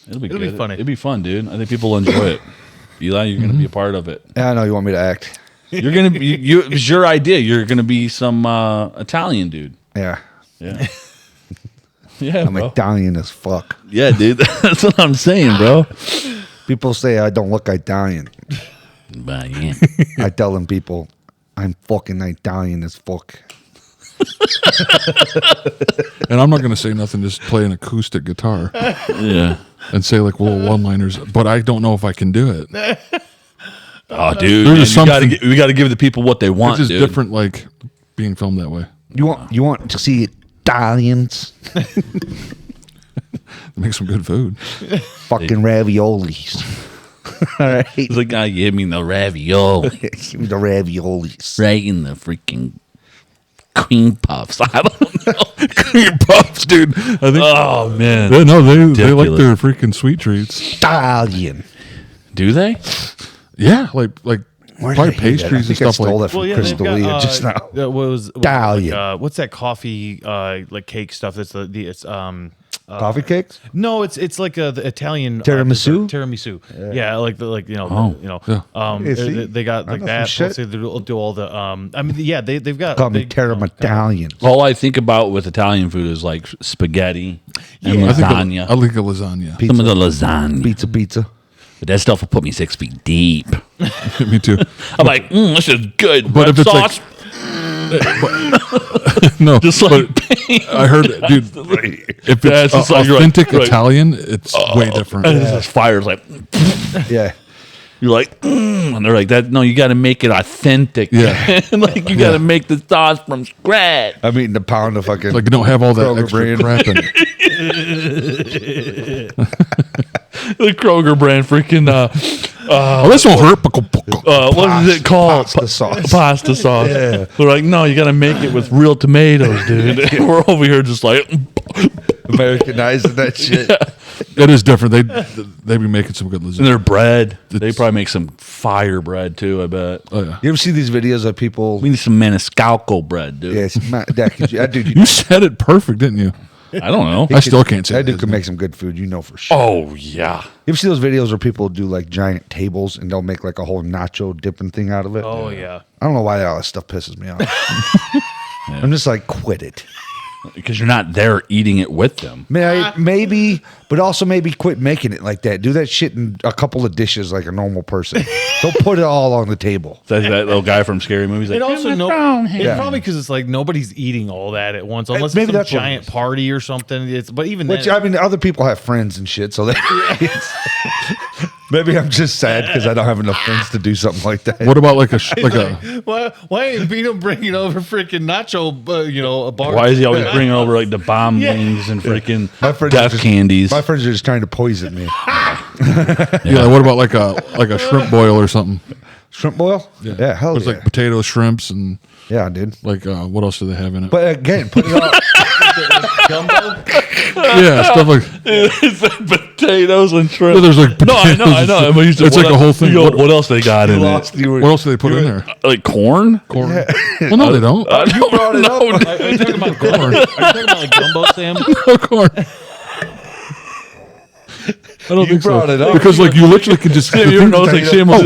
It'll be It'll good. be funny. It'll be fun, dude. I think people will enjoy it. Eli, you're gonna be a part of it. Yeah, I know you want me to act. You're gonna be. It was your idea. You're gonna be some Italian dude. Yeah, Yeah. Yeah, I'm bro. Italian as fuck. Yeah, dude. That's what I'm saying, bro. People say I don't look Italian. But yeah. I tell them people I'm fucking Italian as fuck. And I'm not going to say nothing, just play an acoustic guitar Yeah. and say like little one-liners, but I don't know if I can do it. Oh, dude. There's Man, something- we gotta give the people what they want, It's just dude. different, like being filmed that way. You want to see Italians Make some good food. fucking raviolis. All right, It's like, give me the ravioli. give me the raviolis. Right in the freaking cream puffs. I don't know. Cream puffs, dude. I think. Oh, man. Yeah, no, they like Ridiculous. their freaking sweet treats. Italian. Do they? Yeah, like Where did probably I hear that? I pastries and think I stuff stole like. that from Well, yeah, Chris they've got, D'Elia just now. what was Italian. what's that coffee like cake stuff? That's it's Coffee cakes? no, it's like the Italian Tiramisu? dessert. Tiramisu. Yeah, like Oh. Yeah, see? they got I like know that. some Plus shit. They'll do all the I mean, yeah, they've got Call me they- Italian. All I think about with Italian food is like spaghetti and I think lasagna. I like a lasagna. Some of the lasagna. Pizza. But that stuff will put me 6 feet deep. Me too. I'm like, this is good. But Red if it's like- sauce, No, just like I heard, dude. If Yeah, it's it's just like you're like- authentic right. Italian, it's way different. and it's just fire. It's like, Yeah. you're like, and they're like that. No, you got to make it authentic. Yeah. Like you got to make the sauce from scratch. I'm eating a pound of fucking Like, don't have all that Kroger extra brand. crap in it. The Kroger brand, freaking. Oh, this won't hurt. What is it called? Pasta sauce. Pasta sauce. Yeah. They're like, no, you got to make it with real tomatoes, dude. We're over here just like, Americanizing that shit. It is different. They be making some good and lasagna. their bread. They It's- probably make some fire bread too. I bet. Oh yeah. You ever see these videos of people? We need some Maniscalco bread, dude. Yes, that dude. You said it perfect, didn't you? I don't know. I still can't say that dude his can name. make some good food. You know for sure. Oh yeah. You ever see those videos where people do like giant tables and they'll make like a whole nacho dipping thing out of it? Oh yeah. I don't know why all that stuff pisses me off. I'm just like, quit it. Because you're not there eating it with them. Maybe, but also maybe quit making it like that. Do that shit in a couple of dishes like a normal person. Don't put it all on the table. That's that little guy from Scary Movies. Like, And also, it's Yeah. probably because it's like nobody's eating all that at once, unless Maybe it's some that's what it giant is. party or something. But even Which then, I mean, other people have friends and shit, so they, maybe I'm just sad because I don't have enough friends to do something like that. What about like a why ain't Beano bringing over freaking nacho? A bar. why is he always bringing over like the bomb wings and freaking My friends are death just- candies? My friends are just trying to poison me. yeah? What about like a shrimp boil or something? Shrimp boil? Yeah, hell It's yeah. like potato, shrimps, and Yeah, dude. like what else do they have in it? But again, put it all. Gumbo? Yeah, stuff like. It's like potatoes and shrimp. Well, there's like No, I potatoes know. and But you shit. said, It's like a whole thing. What else they got in Lost, it? you were- What else do they put in there? Like corn? Corn. Well, no, they don't. You brought it up. Are you talking about corn? Are you talking about like gumbo, Sam? No corn. I don't You think so. brought it up. Because like you literally could just. Sam, you ever notice like Sam was,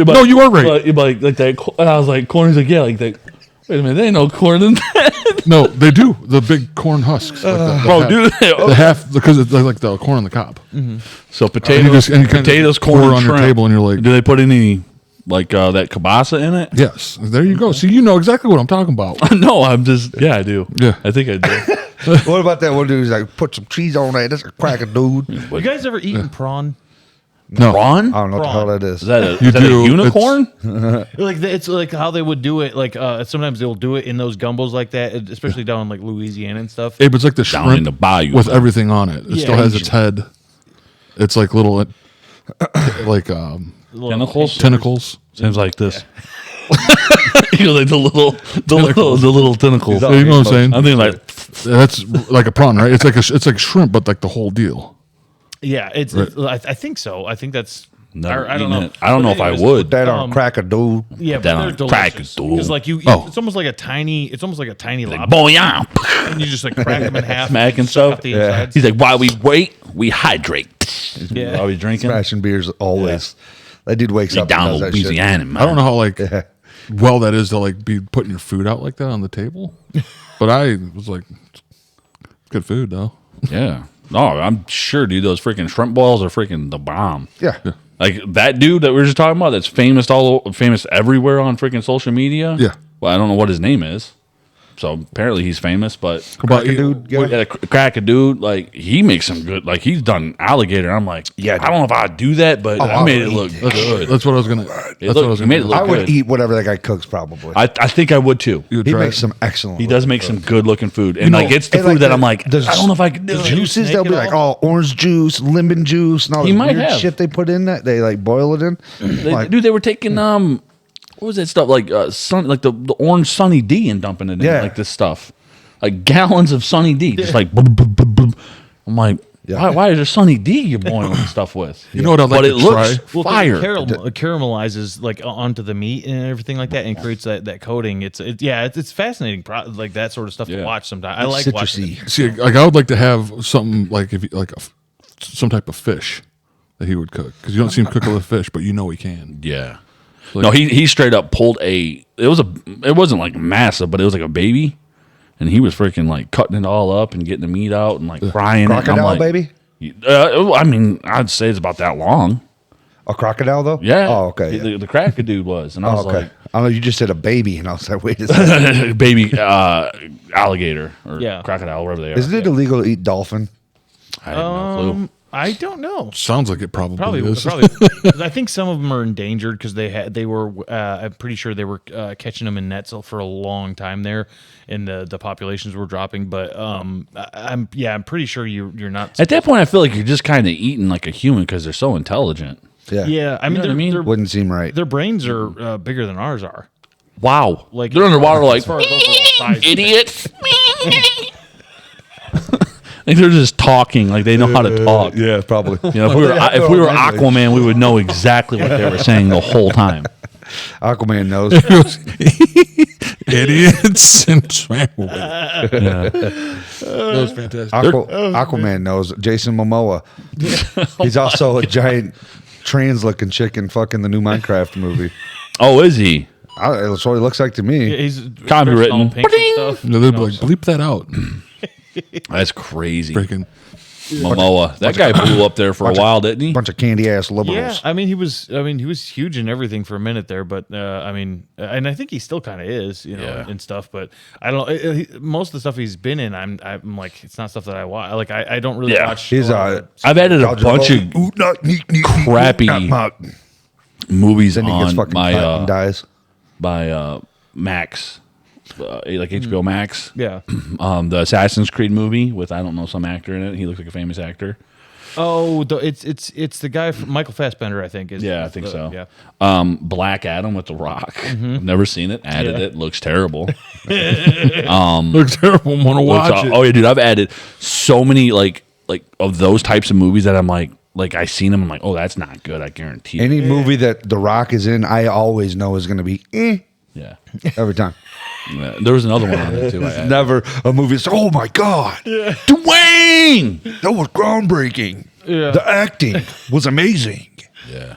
No, you are right. like that. And I was like, corn. He's like, yeah, like that. Wait a minute, they ain't no corn in that. No, they do. The big corn husks. Like the Bro, half, dude. The half, because it's like the corn on the cob. So And potatoes, you kinda potatoes, pour corn, it and on your shrimp. table and you're like, do they put any like that kielbasa in it? yes, there you go. See, you know exactly what I'm talking about. No, I'm just I do. Yeah. I think I do. What about that one dude who's like, put some cheese on that? That's a cracker, dude. You guys ever eaten prawn? No. Prawn? I don't know what the hell that is. Is that a, You is that do. a unicorn? Like it's like how they would do it. Like sometimes they'll do it in those gumbos like that, especially down in like Louisiana and stuff. Abe, it's like the Down shrimp in the bayou. with everything on it. It Yeah. still has its head. It's like little, like Tentacles? tentacles. Seems like this. You know, like the little tentacles. You know what I'm saying? I'm thinking like That's like a prawn, right? It's like shrimp, but like the whole deal. Yeah, I think so. I think that's. never I don't eaten know. it. I don't know if I Anyways, would. That on cracker, dude. Yeah, That but on they're crack, delicious dude. because like you, Oh. it's almost like a tiny lobster, Boy, yeah. and you just like crack them in half, Smack and suck stuff. out the Yeah. insides. He's like, while we wait, we hydrate. Yeah. While we drinking. Smashing beers always. That dude wakes up and Down does that shit. Louisiana, man. I don't know how like well that is to like be putting your food out like that on the table, but I was like, good food though. Yeah. No, I'm sure, dude. Those freaking shrimp boils are freaking the bomb. Yeah. Like that dude that we were just talking about, that's famous everywhere on freaking social media. Yeah. Well, I don't know what his name is. So apparently he's famous, but About Cracker dude. yeah, the crack a dude, like he makes some good. Like he's done alligator. I'm like, Yeah, I don't know if I'd do that, but I I made would it look eat good. That's what I was gonna. That's looked- what I was you made it gonna. look I would good. eat whatever that guy cooks, probably. I think I would too. You would He try makes it? some excellent. He does make some good looking food, and know, like it's the And food like that the- I'm like, the I don't know if I could do The it. juices, they'll be Snake it like, oh, orange juice, lemon juice, and all He this might weird have. shit they put in that. They like boil it in. Like, Dude, they were taking what was that stuff like the orange Sunny D and dumping it in Yeah. like this stuff, like gallons of Sunny D, just like. I'm like, Yeah. why is there Sunny D you're boiling stuff with? You know what I'd like But to it looks try? fire. Caramelizes like onto the meat and everything like that, and creates that coating. It's fascinating, like that sort of stuff to Yeah. watch. Sometimes I like watching citrusy. it. See, like I would like to have something like if you, like some type of fish that he would cook because you don't see him cook with fish, but you know he can. Yeah. No, he straight up pulled it wasn't like massive, but it was like a baby, and he was freaking like cutting it all up and getting the meat out and like frying it. And I'm crocodile, like, baby? I mean, I'd say it's about that long. A crocodile, though? Yeah. Oh, okay. Yeah. The cracker dude was, and I Oh, was okay. I know you just said a baby, and I was like, wait a second. like, baby alligator or Yeah. crocodile, wherever they are. Isn't it illegal to eat dolphin? I have no clue. I don't know. Sounds like it probably is. Probably. 'Cause I think some of them are endangered because they were. I'm pretty sure they were catching them in nets for a long time there, and the populations were dropping. But I'm pretty sure you're not. At that point, I feel like you're just kind of eating like a human because they're so intelligent. Yeah. Yeah, I mean, know what I mean? Their, Wouldn't seem right. their brains are bigger than ours are. Wow. Like They're underwater like as far as overall size. idiots. Like they're just talking, like they know how to talk. Yeah, probably. You know, if we were Aquaman, we would know exactly what they were saying the whole time. Aquaman knows. Idiots and swam away. That was fantastic. Aquaman knows. Jason Momoa. He's also a giant trans-looking chicken fucking the new Minecraft movie. Oh, is he? That's what he looks like to me. He's Copywritten. pink and stuff. No, they'd be like, bleep that out. That's crazy. Freaking. Momoa. That guy blew up there for a while, didn't he? Bunch of candy-ass liberals. Yeah, I mean he was huge in everything for a minute there, but and I think he still kind of is, Yeah. and stuff. But I don't. Most of the stuff he's been in, I'm like, it's not stuff that I watch. Like I don't really Yeah. watch. He's a lot of it. I've added a bunch of crappy movies Then he gets on fucking my cut and dies. Max, like HBO Max. Yeah, The Assassin's Creed movie with I don't know some actor in it. He looks like a famous actor. Oh, it's the guy from Michael Fassbender, I think. Yeah, I think so. Yeah. Black Adam with The Rock. Never seen it. Added it. Looks terrible. Looks terrible. Want to watch it? Oh yeah, dude. I've added so many like of those types of movies that I'm like I seen them. I'm like, oh, that's not good. I guarantee. Any movie that The Rock is in, I always know is going to be Yeah. every time. Yeah. There was another one on there too. I added. Never a movie that's, oh my God, Dwayne. that was groundbreaking. Yeah. The acting was amazing. Yeah.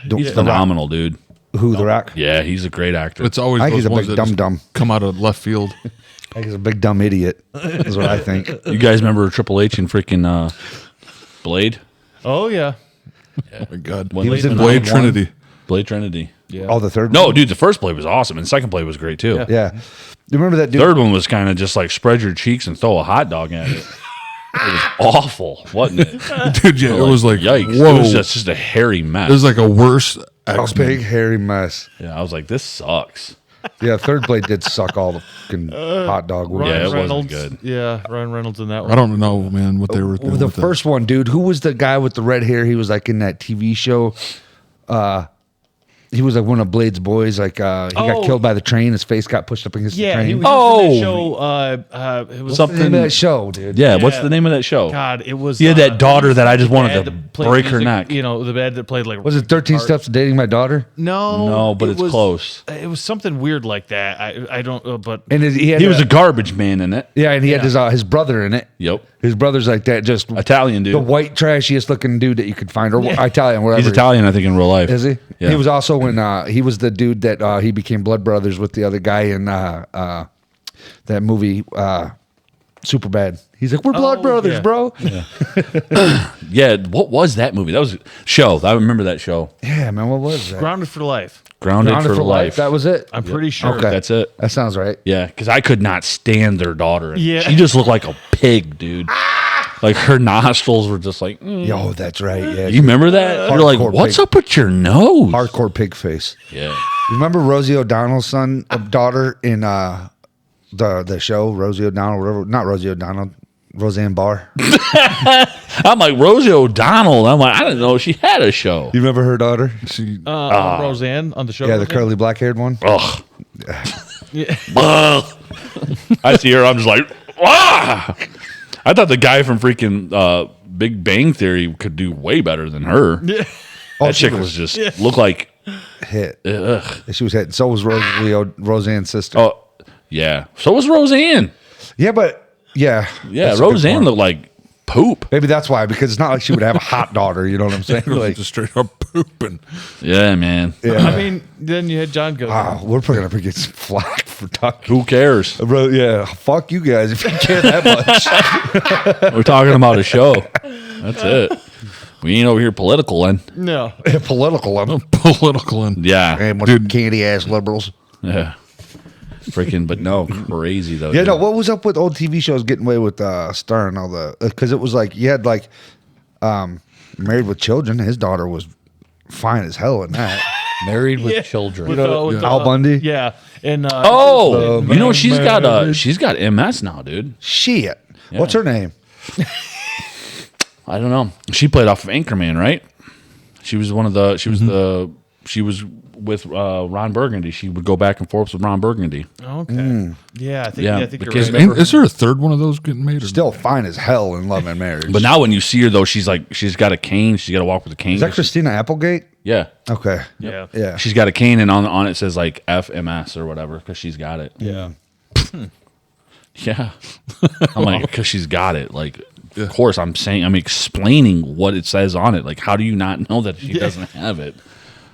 He's Phenomenal, dude. Who, The Rock? Yeah, he's a great actor. It's always I think those he's a ones big that just dum-dum. come out of left field. I think he's a big dumb idiot, is what I think. You guys remember Triple H and freaking Blade? Oh yeah. Oh my God. He was in Blade Blade one. Trinity. Blade Trinity. Yeah. Oh, the third No, one? dude, the first Blade was awesome, and the second Blade was great too. Yeah. You remember that dude? Third one was kind of just like spread your cheeks and throw a hot dog at it. It was awful, wasn't it? Dude, yeah, it was like, yikes! whoa. It was just a hairy mess. It was like a worse A X-Men. big hairy mess. Yeah, I was like, this sucks. Yeah, Third Blade did suck all the fucking hot dog. Yeah, Ryan it wasn't Reynolds. good. Yeah, Ryan Reynolds in that one. I don't know, man, what they were doing. The with that. first one, dude. Who was the guy with the red hair? He was like in that TV show. He was like one of Blade's boys. Like he got Oh. killed by the train. His face got pushed up against the Yeah, train. he was Oh. in that show. It was What's the name of that show, dude? Yeah, what's Yeah. the name of that show? God, it was. He had that daughter that I just the wanted dad to that played break her music, neck. You know, the dad that played like. Was it 13 Steps to Dating My Daughter? No, No, but it it's was- close. It was something weird like that. I don't. But And he had He was a garbage man in it. yeah, and he had his brother in it. Yep, His brother's like that, just Italian dude. the white trashiest looking dude that you could find, or Italian, whatever. He's Italian, I think, in real life. Is he? Yeah. He was also when he was the dude that he became blood brothers with the other guy in that movie Superbad. He's like, we're blood brothers, yeah. bro. Yeah, what was that movie? That was a show. I remember that show. Yeah, man, what was that? Grounded for Life. Grounded, for Life. That was it. I'm pretty sure. Okay. That's it. That sounds right. Yeah, because I could not stand their daughter. Yeah. She just looked like a pig, dude. Like her nostrils were just like. Yo, that's right. Yeah, You remember that? You're like, Hardcore what's pig. up with your nose? hardcore pig face. Yeah. You remember Rosie O'Donnell's daughter in the show Rosie O'Donnell, whatever? Not Rosie O'Donnell, Roseanne Barr. I'm like, Rosie O'Donnell. I'm like, I didn't know she had a show. You remember her daughter? See, Roseanne on the show. Yeah, the Roseanne? curly black haired one. Ugh. Yeah. Ugh. I see her. I'm just like, ah! I thought the guy from freaking Big Bang Theory could do way better than her. Yeah. That chick was just looked like, Hit. ugh. She was hit. So was Roseanne's sister. Oh, yeah. So was Roseanne. Yeah, but yeah. Yeah, That's a good Roseanne point. looked like poop. Maybe that's why, because it's not like she would have a hot daughter. You know what I'm saying? Like, just straight up pooping. Yeah, man. I mean, then you had John Goodman. wow, we're probably gonna get some flack for talking. Who cares? Bro, yeah, fuck you guys if you care that much. We're talking about a show. That's it. We ain't over here political, then. No. Political, I'm Political and Yeah. and with candy ass liberals. Yeah. Freaking, but no, crazy though. Yeah, dude. no. What was up with old TV shows getting away with Star and all the? Because it was like you had like Married with Children. His daughter was fine as hell in that. Married with children. With, with, Al Bundy? Yeah. And Oh, you know she's got MS now, dude. Shit. What's her name? I don't know. She played off of Anchorman, right? She was one of the. She was she was with Ron Burgundy. She would go back and forth with Ron Burgundy. Okay. Yeah, I think. Yeah, Yeah, I think you're because right. And is there a third one of those getting made? Or Still fine as hell in Love and Marriage. But now when you see her though, she's got a cane. She's got to walk with a cane. is that Christina Applegate? Yeah, Okay. Yeah. Yeah. she's got a cane, and on it says like FMS or whatever because she's got it. Yeah. Yeah, I'm like because she's got it. Like, of course, I'm explaining what it says on it. Like, how do you not know that she doesn't have it?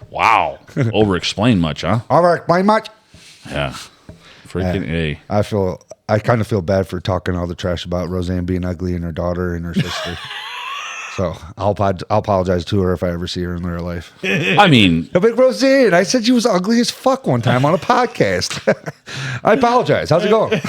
Wow, over explain much, huh? All right, explain much. Yeah, freaking A. I kind of feel bad for talking all the trash about Roseanne being ugly and her daughter and her sister. So I'll apologize to her if I ever see her in real life. I mean, I'm like, Roseanne, I said she was ugly as fuck one time on a podcast. I apologize. How's it going?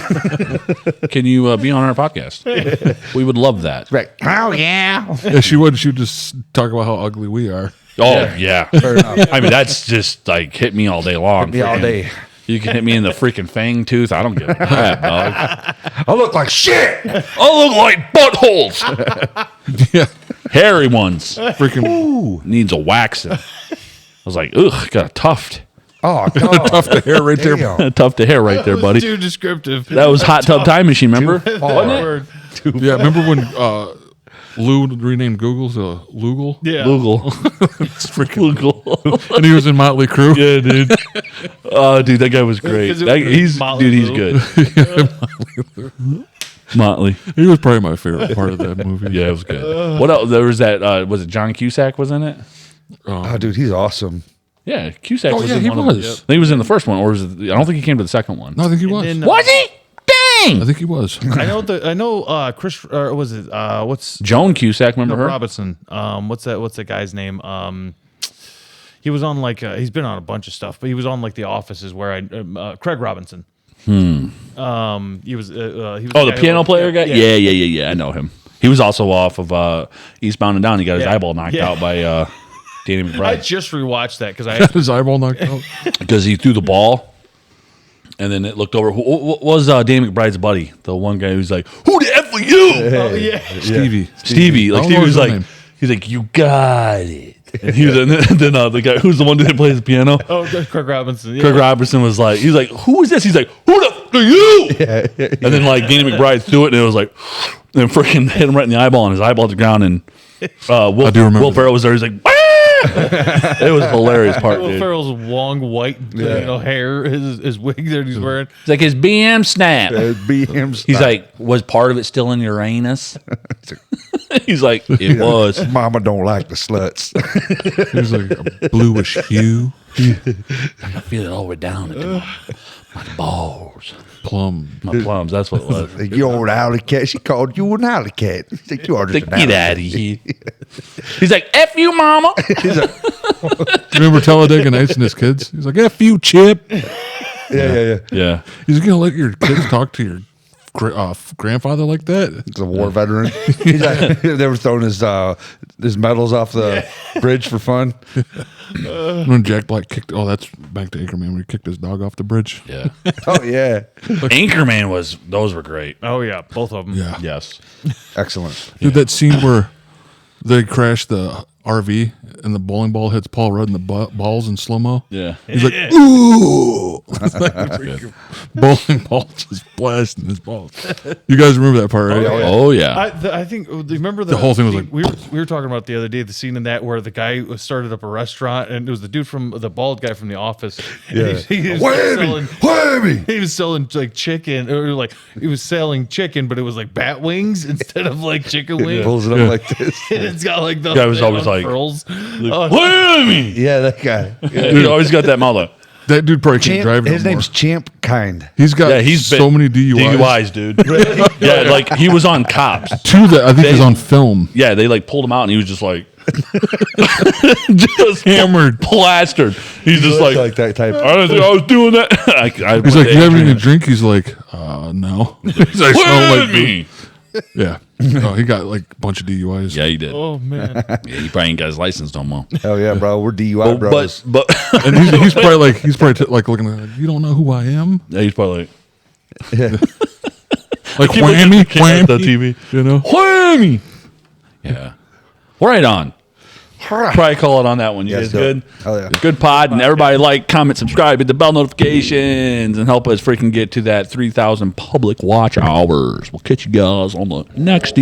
can you be on our podcast? We would love that. Right. Oh yeah. yeah, she would. She would just talk about how ugly we are. Oh yeah. Fair enough. I mean, that's just like hit me all day long. Me all Freaking- day. You can hit me in the freaking fang tooth. I don't give a crap, dog. I look like shit. I look like buttholes. Yeah, hairy ones. Freaking Needs a waxing. I was like, ugh, got a tuft. Oh, God. tough to hair right there. Damn. Tuft of hair right there, buddy. Too descriptive. That was Hot Tub Time Machine, remember? Word. Yeah, remember when Lou renamed Google to Lugal? Yeah. Lugal. It's freaking Lugal. and he was in Motley Crue. Yeah, dude. Oh, dude, that guy was great. 'Cause it was He's Motley he's Crue. good. Motley. He was probably my favorite part of that movie. Yeah, it was good. What else? There was that. Was it John Cusack was in it? Oh, dude, he's awesome. Yeah, Cusack Oh, was yeah, in he one of was. them. I think he was in the first one, or was it? I don't think he came to the second one. No, I think he was. then, Was he? Dang! I think he was. I know Chris or was it what's Joan Cusack, remember her? Robinson. What's that guy's name? He was on he's been on a bunch of stuff, but he was on like The Office is where Craig Robinson. He was he was Oh, the piano player guy? Yeah. I know him. He was also off of Eastbound and Down. He got his Yeah. eyeball knocked Yeah. out by Danny I McBride just rewatched that because I His eyeball knocked out. because he threw the ball, and then it looked over. Who was Danny McBride's buddy? The one guy who's like, "Who the f are you?" oh yeah. Stevie. Stevie. Like I don't Stevie know was his like, name. he's like, "You got it." And he was, and then the guy who's the one that plays the piano. Oh, Craig Robinson. Yeah. Craig Robertson was like, he's like, "Who is this?" He's like, "Who the f are you?" And then like Danny McBride threw it, and it was like, and freaking hit him right in the eyeball, and his eyeball to the ground. And Will, do remember Will that. Ferrell was there. He's like, "Wah!" It was a hilarious part, Will dude. Ferrell's long white hair, his wig that he's wearing. It's like his BM snap. BM He's like, was part of it still in Uranus? He's like, it was. Mama don't like the sluts. He was like a bluish hue. I feel it all the way down into my balls. Plum. My plums, that's what it was. Like, you old alley cat. She called you an alley cat. She's like, you are just Get an alley out of here. He's like, F you, mama. Remember Talladega Nights and his kids? He's like, F you, Chip. Yeah. Yeah. He's going to let your kids talk to your grandfather like that? He's a war veteran. He's like, they were throwing his medals off the bridge for fun. When Jack Black kicked, that's back to Anchorman when he kicked his dog off the bridge. Yeah. Oh, yeah. Anchorman those were great. Oh yeah, both of them. Yeah. Yes. Excellent. Dude, that scene where they crashed the RV and the bowling ball hits Paul Rudd in the balls in slow mo. Yeah. He's like, ooh! Bowling ball just blasting his balls. You guys remember that part, right? Oh, yeah. I think remember The whole thing was like- we were talking about the other day the scene in that where the guy started up a restaurant and it was the dude from the bald guy from The Office. And Yeah. he was Whammy! Whammy! he was selling like chicken or like he was selling chicken, but it was like bat wings instead of like chicken He wings. pulls it up like this. And it's got like the Guy was always like- pearls. Whammy! Yeah, that guy. He always got that mouth like, That dude probably can't drive no His more. name's Champ Kind. He's got yeah, he's so many DUIs. DUIs, dude. Yeah, like he was on Cops. Two that I think is on film. Yeah, they like pulled him out and he was just like just hammered, plastered. He's just like that type. I don't think I was doing that. He's like, you have anything to drink? He's like, no. He's like, What "Smell like me? Yeah. No, he got like a bunch of DUIs. Yeah, he did. Oh man. Yeah, he probably ain't got his license no more. Hell yeah, bro. We're DUI bros. But And he's probably like, like looking at, you don't know who I am? yeah, he's probably like Like keep looking whammy, at the camera at the whammy. TV. You know? whammy. Yeah, right on. Probably call it on that one. You Yes, guys good? Hell yeah. Good pod, and everybody like, comment, subscribe, hit the bell notifications, and help us freaking get to that 3,000 public watch hours. We'll catch you guys on the next.